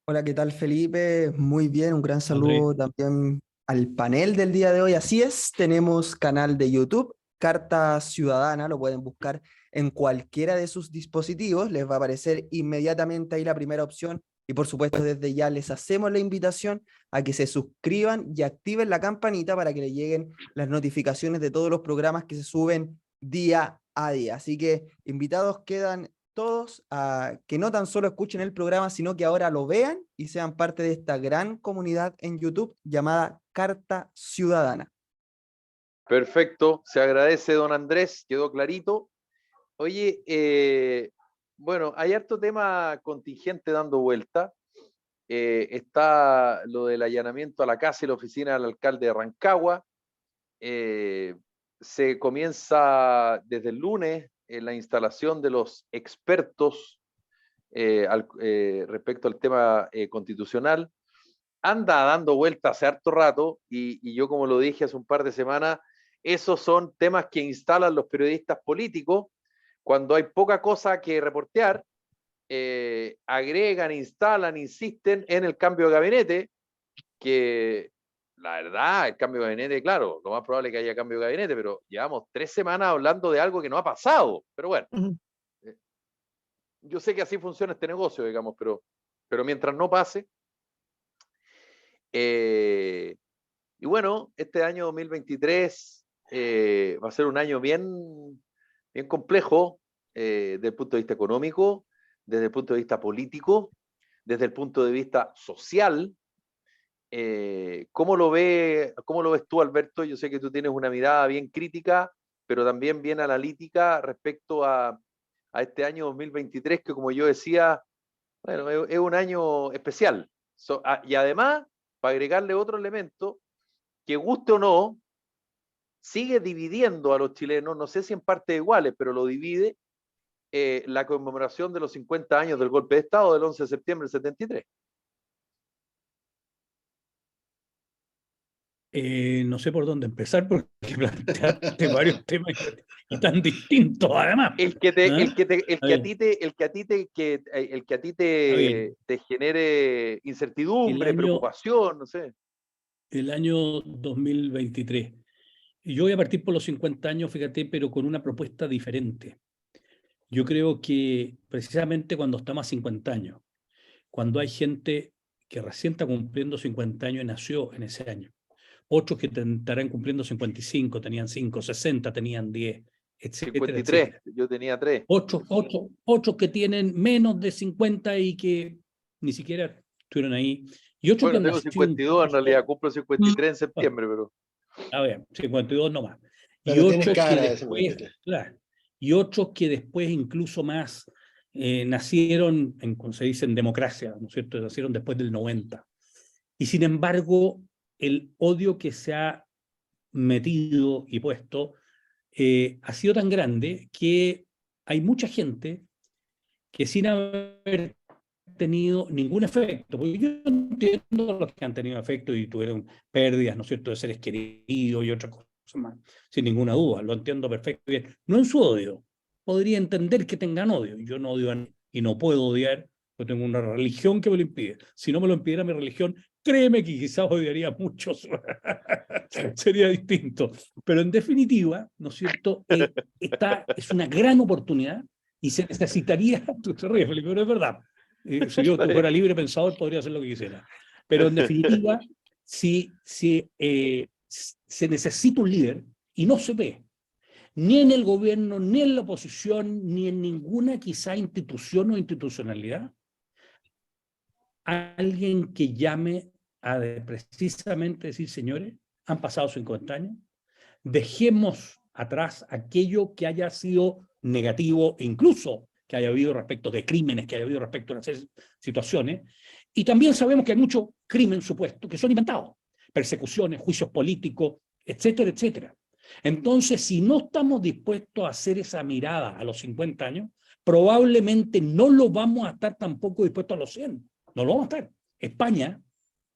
Hola, ¿qué tal, Felipe? Muy bien, un gran saludo también al panel del día de hoy. Así es, tenemos canal de YouTube, Carta Ciudadana, lo pueden buscar en cualquiera de sus dispositivos, les va a aparecer inmediatamente ahí la primera opción y por supuesto desde ya les hacemos la invitación a que se suscriban y activen la campanita para que les lleguen las notificaciones de todos los programas que se suben día a día. Así que invitados quedan todos a que no tan solo escuchen el programa, sino que ahora lo vean y sean parte de esta gran comunidad en YouTube llamada Carta Ciudadana. Perfecto, se agradece, don Andrés, quedó clarito. Oye, bueno, hay harto tema contingente dando vuelta. Está lo del allanamiento a la casa y la oficina del alcalde de Rancagua. Se comienza desde el lunes la instalación de los expertos respecto al tema constitucional. Anda dando vueltas hace harto rato y yo, como lo dije hace un par de semanas, esos son temas que instalan los periodistas políticos cuando hay poca cosa que reportear. Agregan, instalan, insisten en el cambio de gabinete, que la verdad, el cambio de gabinete, claro, lo más probable es que haya cambio de gabinete, pero llevamos 3 semanas hablando de algo que no ha pasado. Pero bueno, yo sé que así funciona este negocio, digamos, pero mientras no pase. Y bueno, este año 2023 va a ser un año bien complejo desde el punto de vista económico, desde el punto de vista político, desde el punto de vista social. ¿Cómo lo ves tú, Alberto? Yo sé que tú tienes una mirada bien crítica, pero también bien analítica respecto a este año 2023, que, como yo decía, bueno, es un año especial. Y además, para agregarle otro elemento, que guste o no, sigue dividiendo a los chilenos, no sé si en partes iguales, pero lo divide la conmemoración de los 50 años del golpe de Estado del 11 de septiembre del 73. No sé por dónde empezar porque planteaste varios temas y tan distintos además. El que a ti te genere incertidumbre, preocupación, no sé. El año 2023. Y yo voy a partir por los 50 años, fíjate, pero con una propuesta diferente. Yo creo que precisamente cuando estamos a 50 años, cuando hay gente que recién está cumpliendo 50 años y nació en ese año, otros que estarán cumpliendo 55, tenían 5, 60, tenían 10, etcétera, 53, etcétera. yo tenía 3. Otros que tienen menos de 50 y que ni siquiera estuvieron ahí. Y otros Bueno, que tengo 52 en realidad, cumplo 53 en septiembre, pero... A ver, 52 nomás. Pero Y tienes otros cara que de después, 53. claro, y otros que después incluso más nacieron, como se dice, en democracia, ¿no es cierto? Nacieron después del 90. Y sin embargo, el odio que se ha metido y puesto ha sido tan grande que hay mucha gente que sin haber tenido ningún efecto, porque yo entiendo los que han tenido efecto y tuvieron pérdidas, ¿no es cierto?, de seres queridos y otras cosas más, sin ninguna duda, lo entiendo perfecto bien. No en su odio, podría entender que tengan odio, yo no odio a nadie y no puedo odiar, porque tengo una religión que me lo impide. Si no me lo impidiera mi religión, créeme que quizás odiaría a muchos, sería distinto. Pero en definitiva, ¿no es cierto?, esta es una gran oportunidad y se necesitaría, tú te ríes, Felipe, pero es verdad, si yo fuera libre pensador podría hacer lo que quisiera. Pero en definitiva, si se necesita un líder y no se ve, ni en el gobierno, ni en la oposición, ni en ninguna quizá institución o institucionalidad, alguien que llame a precisamente decir, señores, han pasado 50 años, dejemos atrás aquello que haya sido negativo e incluso que haya habido respecto de crímenes, que haya habido respecto a una serie de situaciones, y también sabemos que hay mucho crimen supuesto que son inventados, persecuciones, juicios políticos, etcétera, etcétera. Entonces, si no estamos dispuestos a hacer esa mirada a los 50 años, probablemente no lo vamos a estar tampoco dispuestos a los 100. No lo vamos a estar. España,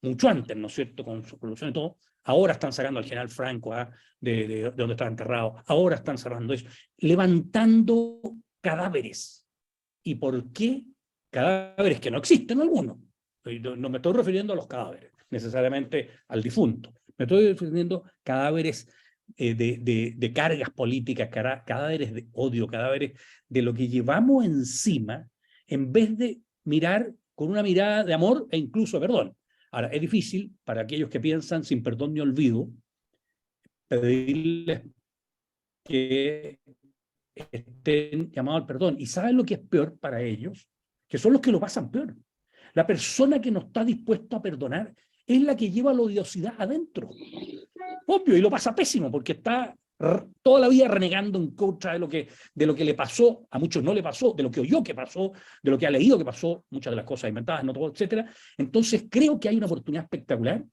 mucho antes, ¿no es cierto?, con su revolución y todo, ahora están sacando al general Franco de donde estaba enterrado, ahora están cerrando eso, levantando cadáveres. ¿Y por qué cadáveres que no existen algunos? No me estoy refiriendo a los cadáveres, necesariamente al difunto. Me estoy refiriendo a cadáveres de cargas políticas, cadáveres de odio, cadáveres de lo que llevamos encima, en vez de mirar con una mirada de amor e incluso perdón. Ahora, es difícil para aquellos que piensan sin perdón ni olvido pedirles que estén llamados al perdón. ¿Y saben lo que es peor para ellos? Que son los que lo pasan peor. La persona que no está dispuesta a perdonar es la que lleva la odiosidad adentro. Obvio, y lo pasa pésimo, porque está toda la vida renegando en contra de lo que le pasó, a muchos no le pasó, de lo que oyó que pasó, de lo que ha leído que pasó, muchas de las cosas inventadas, no todo, etcétera. Entonces creo que hay una oportunidad espectacular.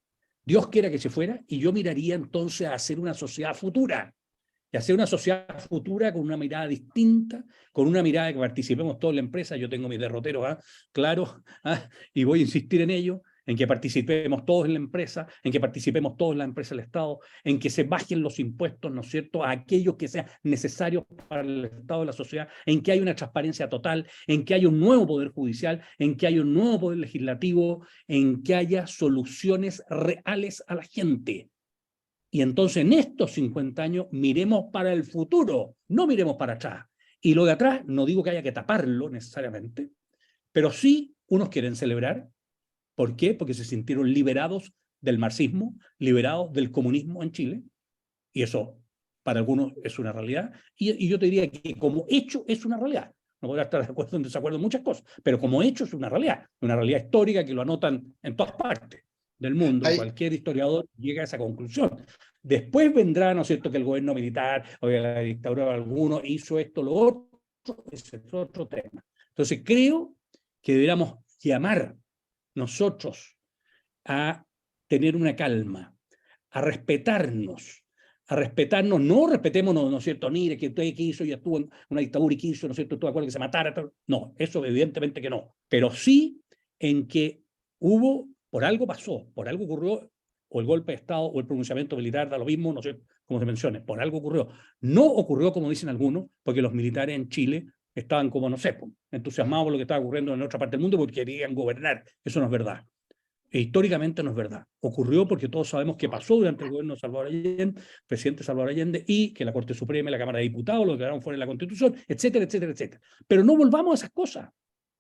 Dios quiera que se fuera, y yo miraría entonces a hacer una sociedad futura. Y hacer una sociedad futura con una mirada distinta, con una mirada de que participemos todos en la empresa. Yo tengo mis derroteros, claro, y voy a insistir en ello, en que participemos todos en la empresa, en que participemos todos en la empresa del Estado, en que se bajen los impuestos, ¿no es cierto?, a aquellos que sean necesarios para el Estado de la sociedad, en que haya una transparencia total, en que haya un nuevo poder judicial, en que haya un nuevo poder legislativo, en que haya soluciones reales a la gente. Y entonces en estos 50 años miremos para el futuro, no miremos para atrás. Y lo de atrás, no digo que haya que taparlo necesariamente, pero sí unos quieren celebrar. ¿Por qué? Porque se sintieron liberados del marxismo, liberados del comunismo en Chile, y eso para algunos es una realidad, y yo te diría que como hecho es una realidad. No podrá estar de acuerdo o en desacuerdo en muchas cosas, pero como hecho es una realidad histórica que lo anotan en todas partes del mundo. Cualquier historiador llega a esa conclusión. Después vendrá, ¿no es cierto?, que el gobierno militar o la dictadura de alguno hizo esto, lo otro, ese es otro tema. Entonces creo que deberíamos llamar nosotros a tener una calma, a respetarnos, a respetarnos, no respetémonos, ¿no es cierto? Mire, que usted que hizo, ya estuvo en una dictadura y quiso, ¿no es cierto? Estuvo de acuerdo que se matara. No, eso evidentemente que no. Pero sí en que hubo, por algo pasó, por algo ocurrió, o el golpe de Estado o el pronunciamiento militar, da lo mismo, no sé cómo se mencione, por algo ocurrió. No ocurrió, como dicen algunos, porque los militares en Chile estaban como, no sé, entusiasmados por lo que estaba ocurriendo en otra parte del mundo porque querían gobernar. Eso no es verdad. E históricamente no es verdad. Ocurrió porque todos sabemos que pasó durante el gobierno de Salvador Allende, presidente Salvador Allende, y que la Corte Suprema y la Cámara de Diputados lo declararon fuera de la Constitución, etcétera, etcétera, etcétera. Pero no volvamos a esas cosas.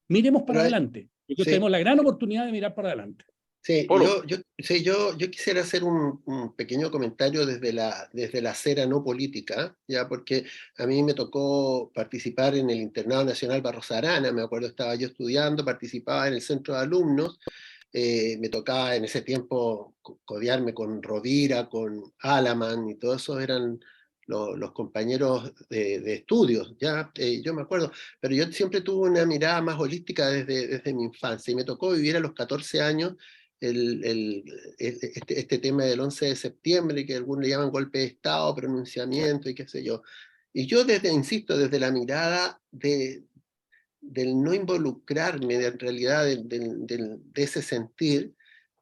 Miremos para adelante. Nosotros tenemos la gran oportunidad de mirar para adelante. Sí, Polo. yo quisiera hacer un pequeño comentario desde la acera no política, ya, porque a mí me tocó participar en el Internado Nacional Barros Arana, me acuerdo, estaba yo estudiando, participaba en el centro de alumnos, me tocaba en ese tiempo codearme con Rovira, con Alaman, y todos esos eran los compañeros de estudios, ya, yo me acuerdo, pero yo siempre tuve una mirada más holística desde mi infancia, y me tocó vivir a los 14 años este tema del 11 de septiembre, que algunos le llaman golpe de Estado, pronunciamiento y qué sé yo. Y yo insisto, desde la mirada del no involucrarme en realidad de ese sentir,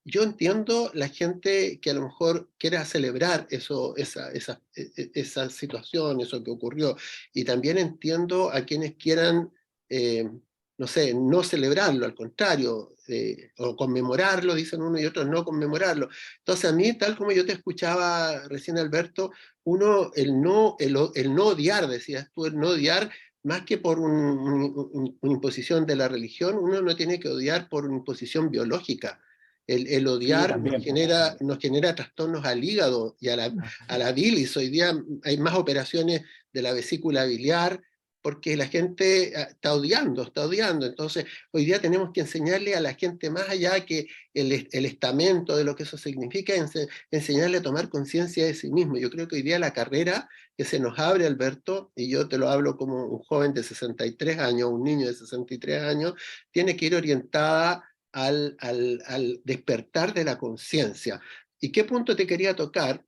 yo entiendo la gente que a lo mejor quiera celebrar esa situación, eso que ocurrió, y también entiendo a quienes quieran, no sé, no celebrarlo, al contrario, o conmemorarlo, dicen uno y otros no conmemorarlo. Entonces a mí, tal como yo te escuchaba recién, Alberto, el no odiar, decías tú, el no odiar, más que por una imposición de la religión, uno no tiene que odiar por una imposición biológica. El odiar nos genera trastornos al hígado y a la bilis. Hoy día hay más operaciones de la vesícula biliar porque la gente está odiando. Entonces, hoy día tenemos que enseñarle a la gente, más allá que el estamento de lo que eso significa, enseñarle a tomar conciencia de sí mismo. Yo creo que hoy día la carrera que se nos abre, Alberto, y yo te lo hablo como un joven de 63 años, un niño de 63 años, tiene que ir orientada al despertar de la conciencia. ¿Y qué punto te quería tocar?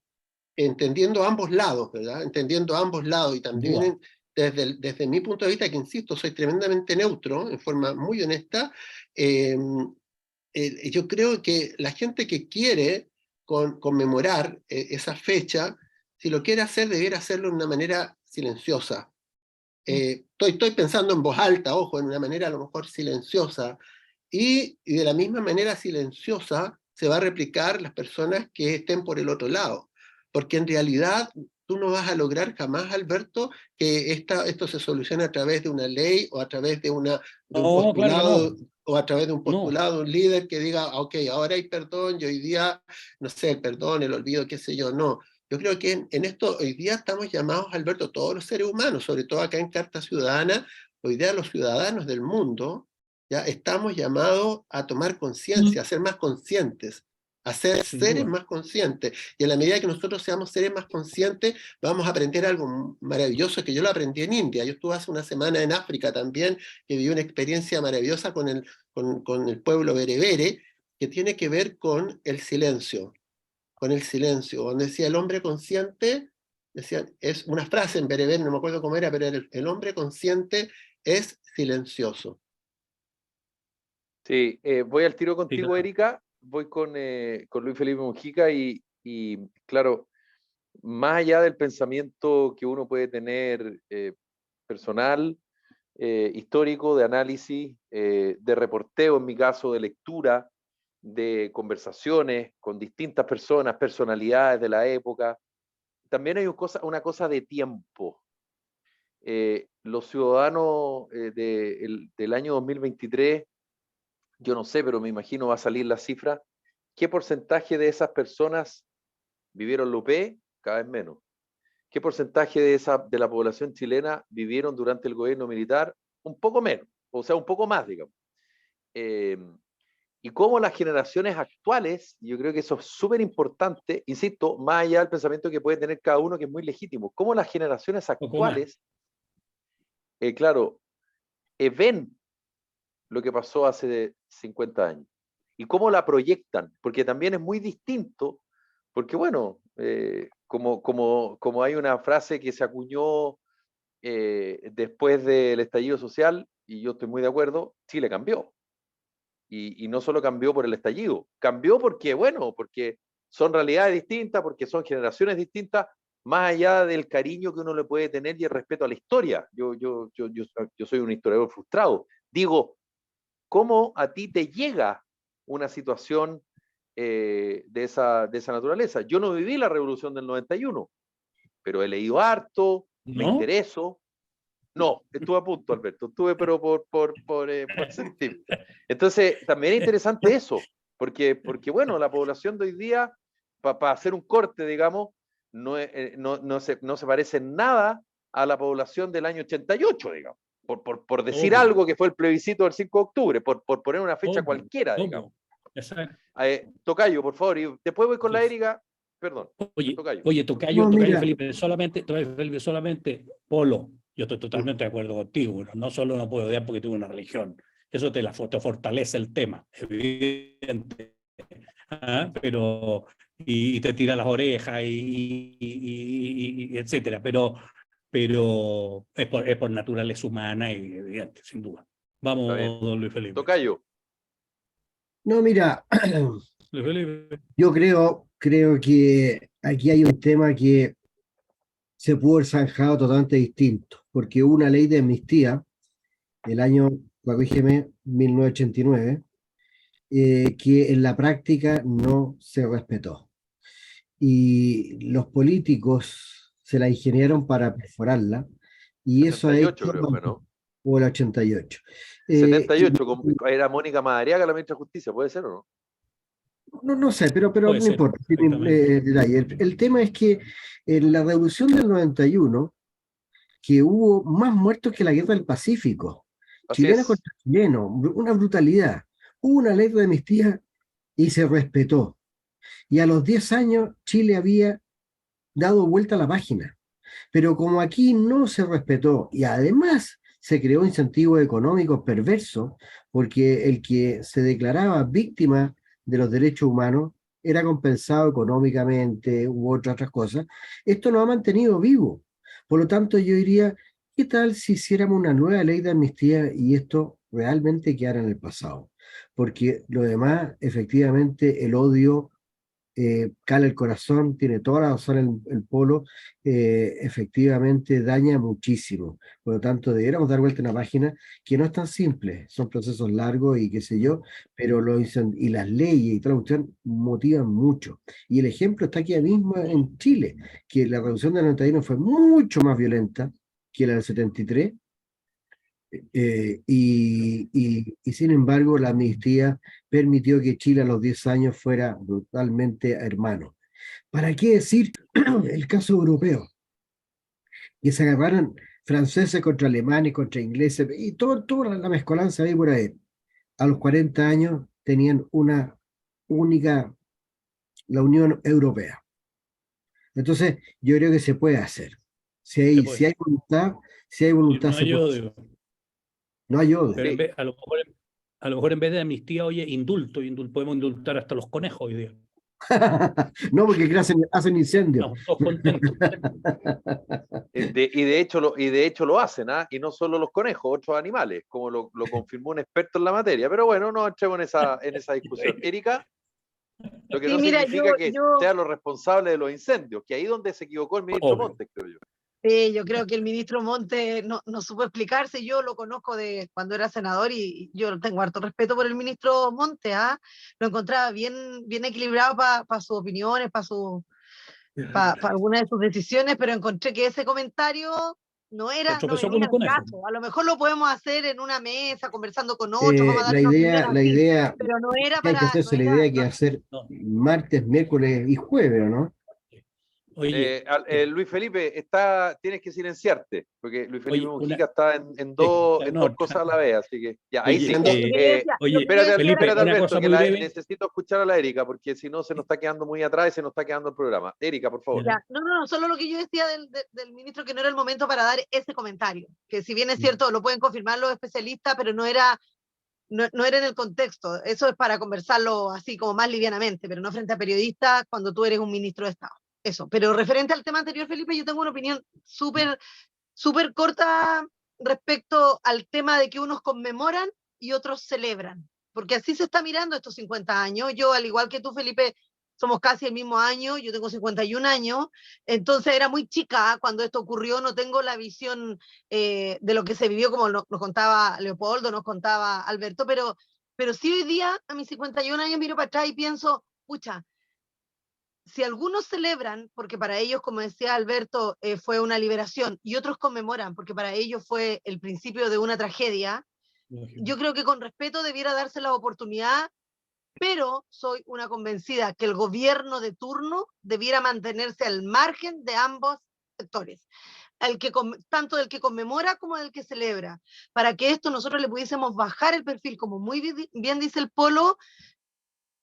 Entendiendo ambos lados, ¿verdad? Entendiendo ambos lados, y también desde mi punto de vista, que insisto, soy tremendamente neutro, en forma muy honesta, yo creo que la gente que quiere conmemorar esa fecha, si lo quiere hacer, debiera hacerlo de una manera silenciosa. Estoy pensando en voz alta, ojo, en una manera a lo mejor silenciosa, y de la misma manera silenciosa se va a replicar las personas que estén por el otro lado, porque en realidad tú no vas a lograr jamás, Alberto, que esto se solucione a través de una ley o a través de un postulado, claro que no. o a través de un No. postulado, un líder que diga, ok, ahora hay perdón, y hoy día, no sé, el perdón, el olvido, qué sé yo, no. Yo creo que en esto hoy día estamos llamados, Alberto, todos los seres humanos, sobre todo acá en Carta Ciudadana, hoy día los ciudadanos del mundo, ya estamos llamados a tomar conciencia, a ser más conscientes, a ser seres más conscientes. Y en la medida que nosotros seamos seres más conscientes, vamos a aprender algo maravilloso, que yo lo aprendí en India. Yo estuve hace una semana en África también, que viví una experiencia maravillosa con el pueblo berebere, que tiene que ver con el silencio. Donde decía el hombre consciente, decían, es una frase en bereber, no me acuerdo cómo era, pero el hombre consciente es silencioso. Sí, voy al tiro contigo, claro. Erika. Voy con Luis Felipe Mujica y claro, más allá del pensamiento que uno puede tener personal, histórico, de análisis, de reporteo, en mi caso, de lectura, de conversaciones con distintas personas, personalidades de la época, también hay una cosa de tiempo. Los ciudadanos del año 2023, yo no sé, pero me imagino va a salir la cifra, ¿qué porcentaje de esas personas vivieron Lupé? Cada vez menos. ¿Qué porcentaje de la población chilena vivieron durante el gobierno militar? Un poco menos, o sea, un poco más, digamos. Y cómo las generaciones actuales, yo creo que eso es súper importante, insisto, más allá del pensamiento que puede tener cada uno, que es muy legítimo, cómo las generaciones actuales, claro, ven lo que pasó hace 50 años y cómo la proyectan, porque también es muy distinto, porque bueno, como hay una frase que se acuñó después del estallido social, y yo estoy muy de acuerdo, Chile cambió. Y no solo cambió por el estallido, cambió porque, bueno, porque son realidades distintas, porque son generaciones distintas, más allá del cariño que uno le puede tener y el respeto a la historia. Yo soy un historiador frustrado. Digo, ¿cómo a ti te llega una situación de esa naturaleza? Yo no viví la revolución del 91, pero he leído harto, me ¿No? intereso. No, estuve a punto, Alberto, estuve pero por sentir. Entonces, también es interesante eso, porque bueno, la población de hoy día, para hacer un corte, digamos, no se parece en nada a la población del año 88, digamos, por decir Obvio, algo que fue el plebiscito del 5 de octubre, por poner una fecha obvio, cualquiera, digamos. obvio. Exacto. Tocayo, por favor, y después voy con la Erika, perdón, Oye, Tocayo. No, mira. Felipe, solamente Polo. Yo estoy totalmente de acuerdo contigo. Bueno, no solo no puedo odiar porque tuve una religión. Eso te fortalece el tema, evidente. Pero, y te tira las orejas, etcétera. Pero es por naturaleza humana y evidente, sin duda. Vamos, don Luis Felipe. Tocayo. No, mira, Luis Felipe. yo creo que aquí hay un tema que se pudo haber zanjado totalmente distinto, porque hubo una ley de amnistía el año, corrígeme, 1989, que en la práctica no se respetó. Y los políticos se la ingeniaron para perforarla, y eso ha 68 hecho, creo que no. o el 88. 78, era Mónica Madariaga la ministra de Justicia, ¿puede ser o no? No sé, pero Puede no ser, importa. perfectamente. El tema es que en la revolución del 91, que hubo más muertos que la guerra del Pacífico, Así chilenos es. contra chilenos, una brutalidad. Hubo una ley de amnistía y se respetó. Y a los 10 años Chile había dado vuelta a la página. Pero como aquí no se respetó y además se creó incentivos económicos perversos, porque el que se declaraba víctima de los derechos humanos era compensado económicamente u otras cosas, esto nos ha mantenido vivo. Por lo tanto, yo diría, ¿qué tal si hiciéramos una nueva ley de amnistía y esto realmente quedara en el pasado? Porque lo demás, efectivamente, el odio cala el corazón, tiene toda la razón el Polo, efectivamente daña muchísimo. Por lo tanto, deberíamos dar vuelta a una página que no es tan simple, son procesos largos y qué sé yo, pero y las leyes y toda la cuestión motivan mucho. Y el ejemplo está aquí mismo en Chile, que la revolución del 91 fue mucho más violenta que la del 73. Y sin embargo, la amnistía permitió que Chile a los 10 años fuera brutalmente hermano. ¿Para qué decir el caso europeo? Que se agarraron franceses contra alemanes, contra ingleses, y toda la mezcolanza ahí por ahí. A los 40 años tenían una única, la Unión Europea. Entonces, yo creo que se puede hacer. Si hay voluntad, No se hay puede hacer. odio. No hay odio. Pero a lo mejor en vez de amnistía, oye, podemos indultar hasta los conejos hoy día. No, porque hacen incendios. Estamos todos contentos. Y de hecho lo hacen, ¿ah? Y no solo los conejos, otros animales, como lo confirmó un experto en la materia. Pero bueno, no entremos en esa discusión. Erika, lo que Sí, no mira, significa que yo, sean los responsables de los incendios, que ahí donde se equivocó el ministro Obvio. Montes, creo yo. yo creo que el ministro Monte no supo explicarse. Yo lo conozco de cuando era senador y yo tengo harto respeto por el ministro Monte. Lo encontraba bien equilibrado para sus opiniones, para algunas de sus decisiones, pero encontré que ese comentario no Tropezó con venía un al conejo. caso. A lo mejor lo podemos hacer en una mesa, conversando con otros, vamos a dar La una opinión idea así, pero no era que hay que para, hacerse la idea que hacer No. martes, miércoles y jueves, ¿no? Oye, Luis Felipe, tienes que silenciarte, porque Luis Felipe Oye, Mujica está en dos no, cosas a la vez, así que ya, ahí Oye, sí. lo que yo decía Espérate, Felipe, una Alberto, cosa que muy breve. necesito escuchar a la Erika, porque si no se nos está quedando muy atrás y se nos está quedando el programa. Erika, por favor. Ya, no, solo lo que yo decía del ministro, que no era el momento para dar ese comentario, que si bien es cierto, lo pueden confirmar los especialistas, pero no era en el contexto. Eso es para conversarlo así como más livianamente, pero no frente a periodistas cuando tú eres un ministro de Estado. Eso. Pero referente al tema anterior, Felipe, yo tengo una opinión súper corta respecto al tema de que unos conmemoran y otros celebran, porque así se está mirando estos 50 años. Yo, al igual que tú, Felipe, somos casi el mismo año, yo tengo 51 años, entonces era muy chica cuando esto ocurrió, no tengo la visión de lo que se vivió, como nos contaba Leopoldo, nos contaba Alberto, pero sí hoy día, a mis 51 años, miro para atrás y pienso, pucha, si algunos celebran, porque para ellos, como decía Alberto, fue una liberación, y otros conmemoran, porque para ellos fue el principio de una tragedia, yo creo que con respeto debiera darse la oportunidad, pero soy una convencida que el gobierno de turno debiera mantenerse al margen de ambos sectores, tanto del que conmemora como del que celebra, para que esto nosotros le pudiésemos bajar el perfil, como muy bien dice el Polo.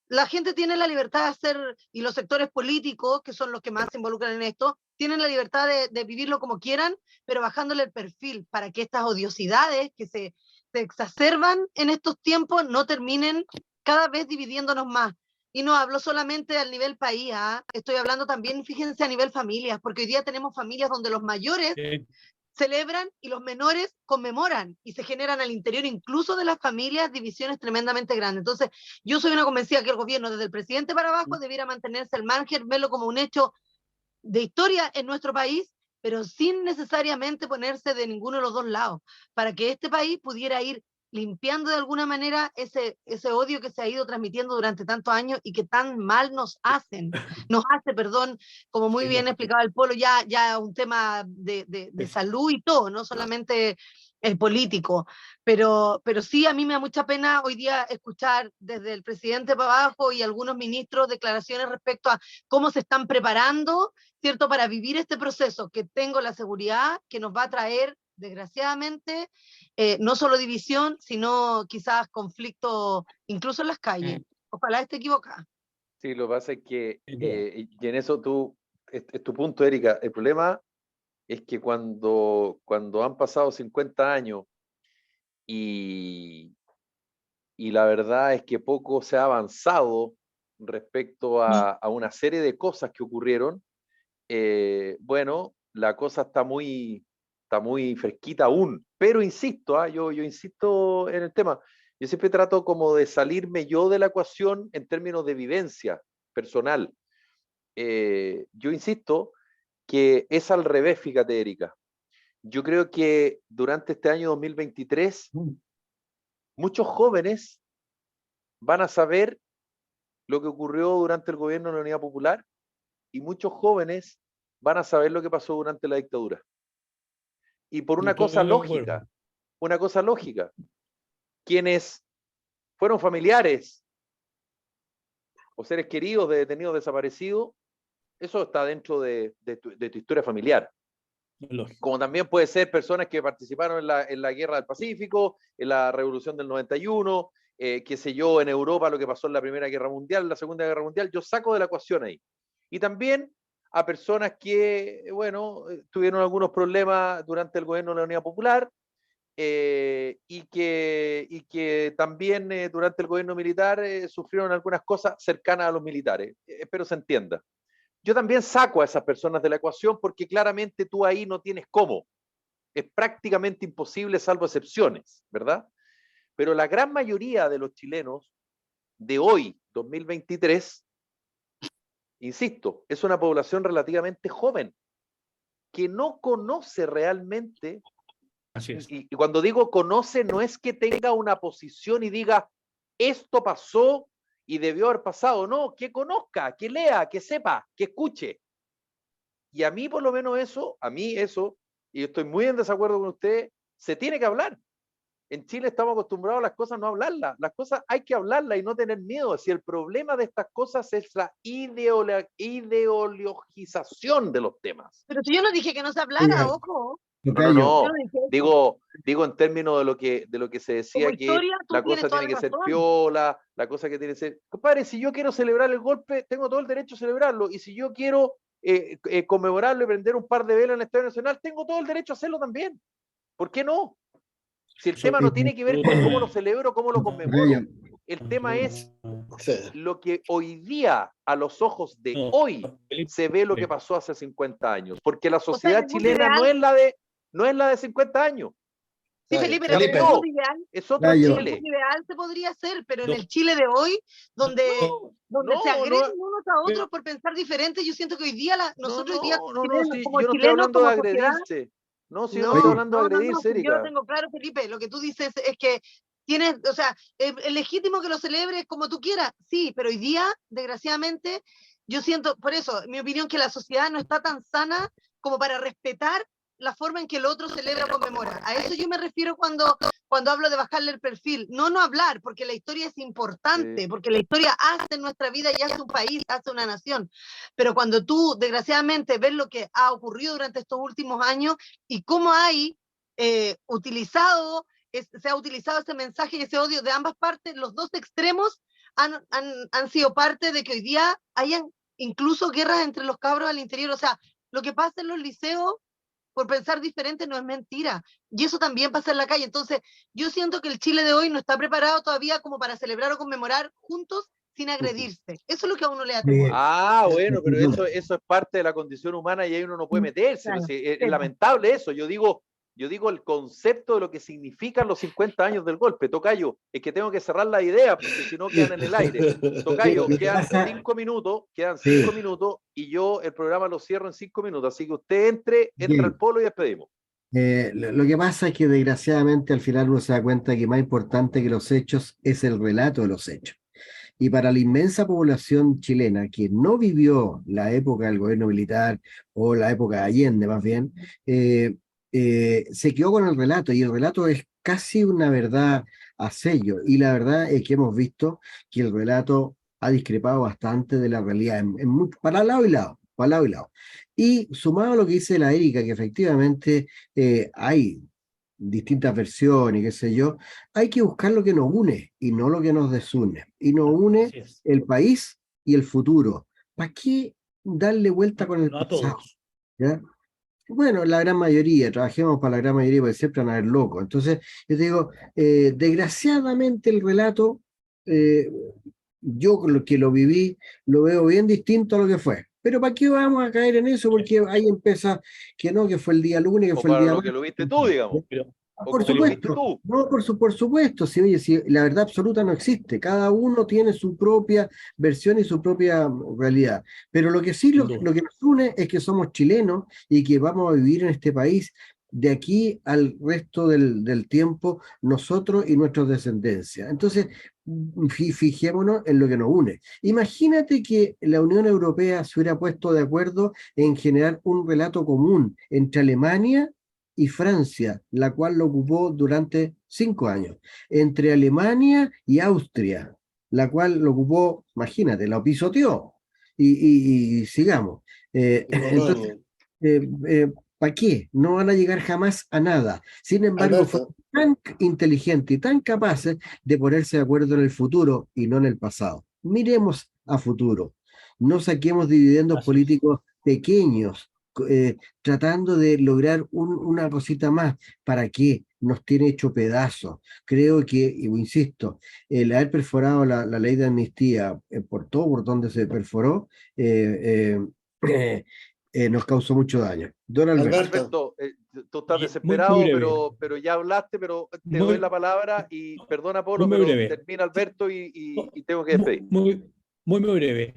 La gente tiene la libertad de hacer, y los sectores políticos, que son los que más se involucran en esto, tienen la libertad de vivirlo como quieran, pero bajándole el perfil para que estas odiosidades que se exacerban en estos tiempos no terminen cada vez dividiéndonos más. Y no hablo solamente al nivel país, estoy hablando también, fíjense, a nivel familias, porque hoy día tenemos familias donde los mayores celebran y los menores conmemoran, y se generan al interior incluso de las familias divisiones tremendamente grandes. Entonces, yo soy una convencida que el gobierno, desde el presidente para abajo, debiera mantenerse al margen, verlo como un hecho de historia en nuestro país, pero sin necesariamente ponerse de ninguno de los dos lados, para que este país pudiera ir limpiando de alguna manera ese odio que se ha ido transmitiendo durante tantos años y que tan mal nos hace, perdón, como muy bien explicaba el Polo, ya un tema de salud y todo, no solamente el político, pero sí, a mí me da mucha pena hoy día escuchar desde el presidente para abajo y algunos ministros declaraciones respecto a cómo se están preparando, ¿cierto?, para vivir este proceso, que tengo la seguridad que nos va a traer, desgraciadamente, no solo división, sino quizás conflicto incluso en las calles. Ojalá esté equivocada. Sí, lo que pasa es que, y en eso es tu punto, Erika, el problema es que cuando han pasado 50 años y la verdad es que poco se ha avanzado respecto a una serie de cosas que ocurrieron, bueno, la cosa está muy fresquita aún, pero insisto, yo insisto en el tema, yo siempre trato como de salirme yo de la ecuación en términos de vivencia personal. Yo insisto que es al revés, fíjate, Erika. Yo creo que durante este año 2023, muchos jóvenes van a saber lo que ocurrió durante el gobierno de la Unidad Popular y muchos jóvenes van a saber lo que pasó durante la dictadura. Y por una cosa lógica, quienes fueron familiares o seres queridos de detenidos desaparecidos, eso está dentro de tu historia familiar. Como también puede ser personas que participaron en la Guerra del Pacífico, en la Revolución del 91, qué sé yo, en Europa, lo que pasó en la Primera Guerra Mundial, la Segunda Guerra Mundial, yo saco de la ecuación ahí. Y también a personas que, bueno, tuvieron algunos problemas durante el gobierno de la Unidad Popular, y que también durante el gobierno militar sufrieron algunas cosas cercanas a los militares. Espero se entienda. Yo también saco a esas personas de la ecuación porque claramente tú ahí no tienes cómo. Es prácticamente imposible salvo excepciones, ¿verdad? Pero la gran mayoría de los chilenos de hoy, 2023, insisto, es una población relativamente joven que no conoce realmente. Así es. Y cuando digo conoce, no es que tenga una posición y diga esto pasó y debió haber pasado, no, que conozca, que lea, que sepa, que escuche. Y a mí por lo menos eso, y estoy muy en desacuerdo con usted, se tiene que hablar. En Chile estamos acostumbrados a las cosas no hablarlas, las cosas hay que hablarlas y no tener miedo. Si el problema de estas cosas es la ideologización de los temas. Pero si yo no dije que no se hablara, ojo. No. Digo en términos de lo que se decía, como historia, que la cosa tiene que ser piola, la cosa que tiene que ser. Compadre, si yo quiero celebrar el golpe, tengo todo el derecho a celebrarlo. Y si yo quiero conmemorarlo y prender un par de velas en el Estadio Nacional, tengo todo el derecho a hacerlo también. ¿Por qué no? Si el tema no tiene que ver con cómo lo celebro, cómo lo conmemoro. El tema es Sí. lo que hoy día, a los ojos de No, hoy, Felipe, se ve lo que pasó hace 50 años. Porque la O sea, sociedad en el mundo chilena ideal, no es la de 50 años. sí, Oye, Felipe, en el Cambió. mundo ideal, Es otro Ya, en el Chile. mundo ideal se podría hacer, pero en No. el Chile de hoy, donde se No, agreden no, unos a otros por pensar diferente, yo siento que hoy día, nosotros hoy día, sí, como yo no estoy chilenos, hablando de como sociedad, agredirse. No, si yo no no, estoy Oye, hablando de agredirse, si yo lo Erika. tengo claro, Felipe, lo que tú dices es que tienes, o sea, es legítimo que lo celebres como tú quieras, sí, pero hoy día, desgraciadamente, yo siento, por eso, mi opinión, que la sociedad no está tan sana como para respetar la forma en que el otro celebra o conmemora. A eso yo me refiero cuando hablo de bajarle el perfil. No hablar, porque la historia es importante, Sí. porque la historia hace nuestra vida y hace un país, hace una nación. Pero cuando tú, desgraciadamente, ves lo que ha ocurrido durante estos últimos años y cómo hay se ha utilizado ese mensaje y ese odio de ambas partes, los dos extremos han sido parte de que hoy día hayan incluso guerras entre los cabros al interior. O sea, lo que pasa en los liceos por pensar diferente no es mentira. Y eso también pasa en la calle. Entonces, yo siento que el Chile de hoy no está preparado todavía como para celebrar o conmemorar juntos sin agredirse. Eso es lo que a uno le da temor. Ah, bueno, pero perdón. eso es parte de la condición humana y ahí uno no puede meterse. Claro, Pues, es lamentable eso. Yo digo el concepto de lo que significan los 50 años del golpe. Tocayo, es que tengo que cerrar la idea porque si no quedan en el aire. Tocayo, Lo que quedan pasa- 5 minutos, Sí. y yo el programa lo cierro en 5 minutos. Así que usted entra al polo y despedimos. Lo que pasa es que desgraciadamente al final uno se da cuenta que más importante que los hechos es el relato de los hechos. Y para la inmensa población chilena que no vivió la época del gobierno militar o la época de Allende más bien, se quedó con el relato y el relato es casi una verdad a sello. Y la verdad es que hemos visto que el relato ha discrepado bastante de la realidad para lado y lado, para lado y lado. Y sumado a lo que dice la Erika, que efectivamente hay distintas versiones, qué sé yo, hay que buscar lo que nos une y no lo que nos desune. Y nos une así es. el país y el futuro. ¿Para qué darle vuelta con el No a pasado? todos. ¿Ya? Bueno, la gran mayoría, trabajemos para la gran mayoría porque siempre van a haber locos. Entonces, yo te digo, desgraciadamente el relato, eh, yo con lo que lo viví, lo veo bien distinto a lo que fue. Pero ¿para qué vamos a caer en eso? Porque ahí empieza que no, que fue el día lunes, que O fue el para día lo que lo viste tú, digamos. Pero, O por como lo viste supuesto, tú. no, por supuesto, sí, oye, sí, la verdad absoluta no existe, cada uno tiene su propia versión y su propia realidad, pero lo que sí, sin duda. lo que nos une es que somos chilenos y que vamos a vivir en este país de aquí al resto del tiempo, nosotros y nuestras descendencias. Entonces, fijémonos en lo que nos une. Imagínate que la Unión Europea se hubiera puesto de acuerdo en generar un relato común entre Alemania y Francia, la cual lo ocupó durante 5 años, entre Alemania y Austria, la cual lo ocupó, imagínate, lo pisoteó. Y sigamos. Entonces, ¿para qué? No van a llegar jamás a nada. Sin embargo, fueron Alberto, tan inteligentes y tan capaces de ponerse de acuerdo en el futuro y no en el pasado. Miremos a futuro. No saquemos dividendos Así es. políticos pequeños, tratando de lograr una cosita más. ¿Para qué? Nos tiene hecho pedazos. Creo que, y insisto, el haber perforado la ley de amnistía por todo por donde se perforó, nos causó mucho daño. Don Alberto. Alberto, Tú estás Muy desesperado, breve. pero ya hablaste, pero te Muy- doy la palabra y perdona, Polo, muy pero breve. termina Alberto y tengo que despedir. Muy breve.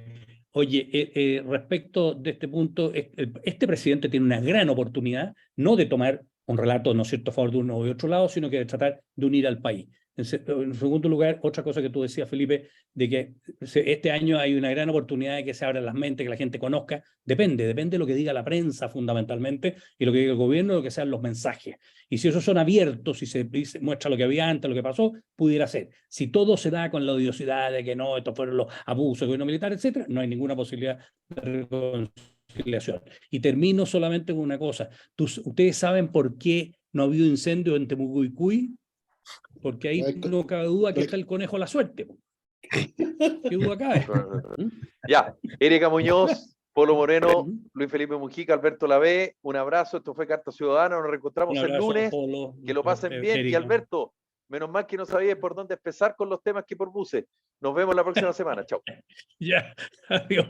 Oye, respecto de este punto, este presidente tiene una gran oportunidad, no de tomar un relato, ¿no es cierto?, a favor de uno o de otro lado, sino que de tratar de unir al país. En segundo lugar, otra cosa que tú decías, Felipe, de que este año hay una gran oportunidad de que se abran las mentes, que la gente conozca. Depende de lo que diga la prensa fundamentalmente y lo que diga el gobierno, lo que sean los mensajes. Y si esos son abiertos y se muestra lo que había antes, lo que pasó, pudiera ser. Si todo se da con la odiosidad de que no, estos fueron los abusos del gobierno militar, etcétera, no hay ninguna posibilidad de reconciliación. Y termino solamente con una cosa. ¿Ustedes saben por qué no ha habido incendio en Temucuicui? Porque ahí no cabe duda que está el conejo a la suerte. ¿Qué duda cabe? Ya, Erika Muñoz, Polo Moreno, Luis Felipe Mujica, Alberto Lavé, un abrazo. Esto fue Carta Ciudadana. Nos reencontramos Un el abrazo, lunes. Polo, Que lo pasen bien. Y Erika. Alberto, Menos mal que no sabía por dónde empezar con los temas que por buses. Nos vemos la próxima semana. Chao. Ya, adiós.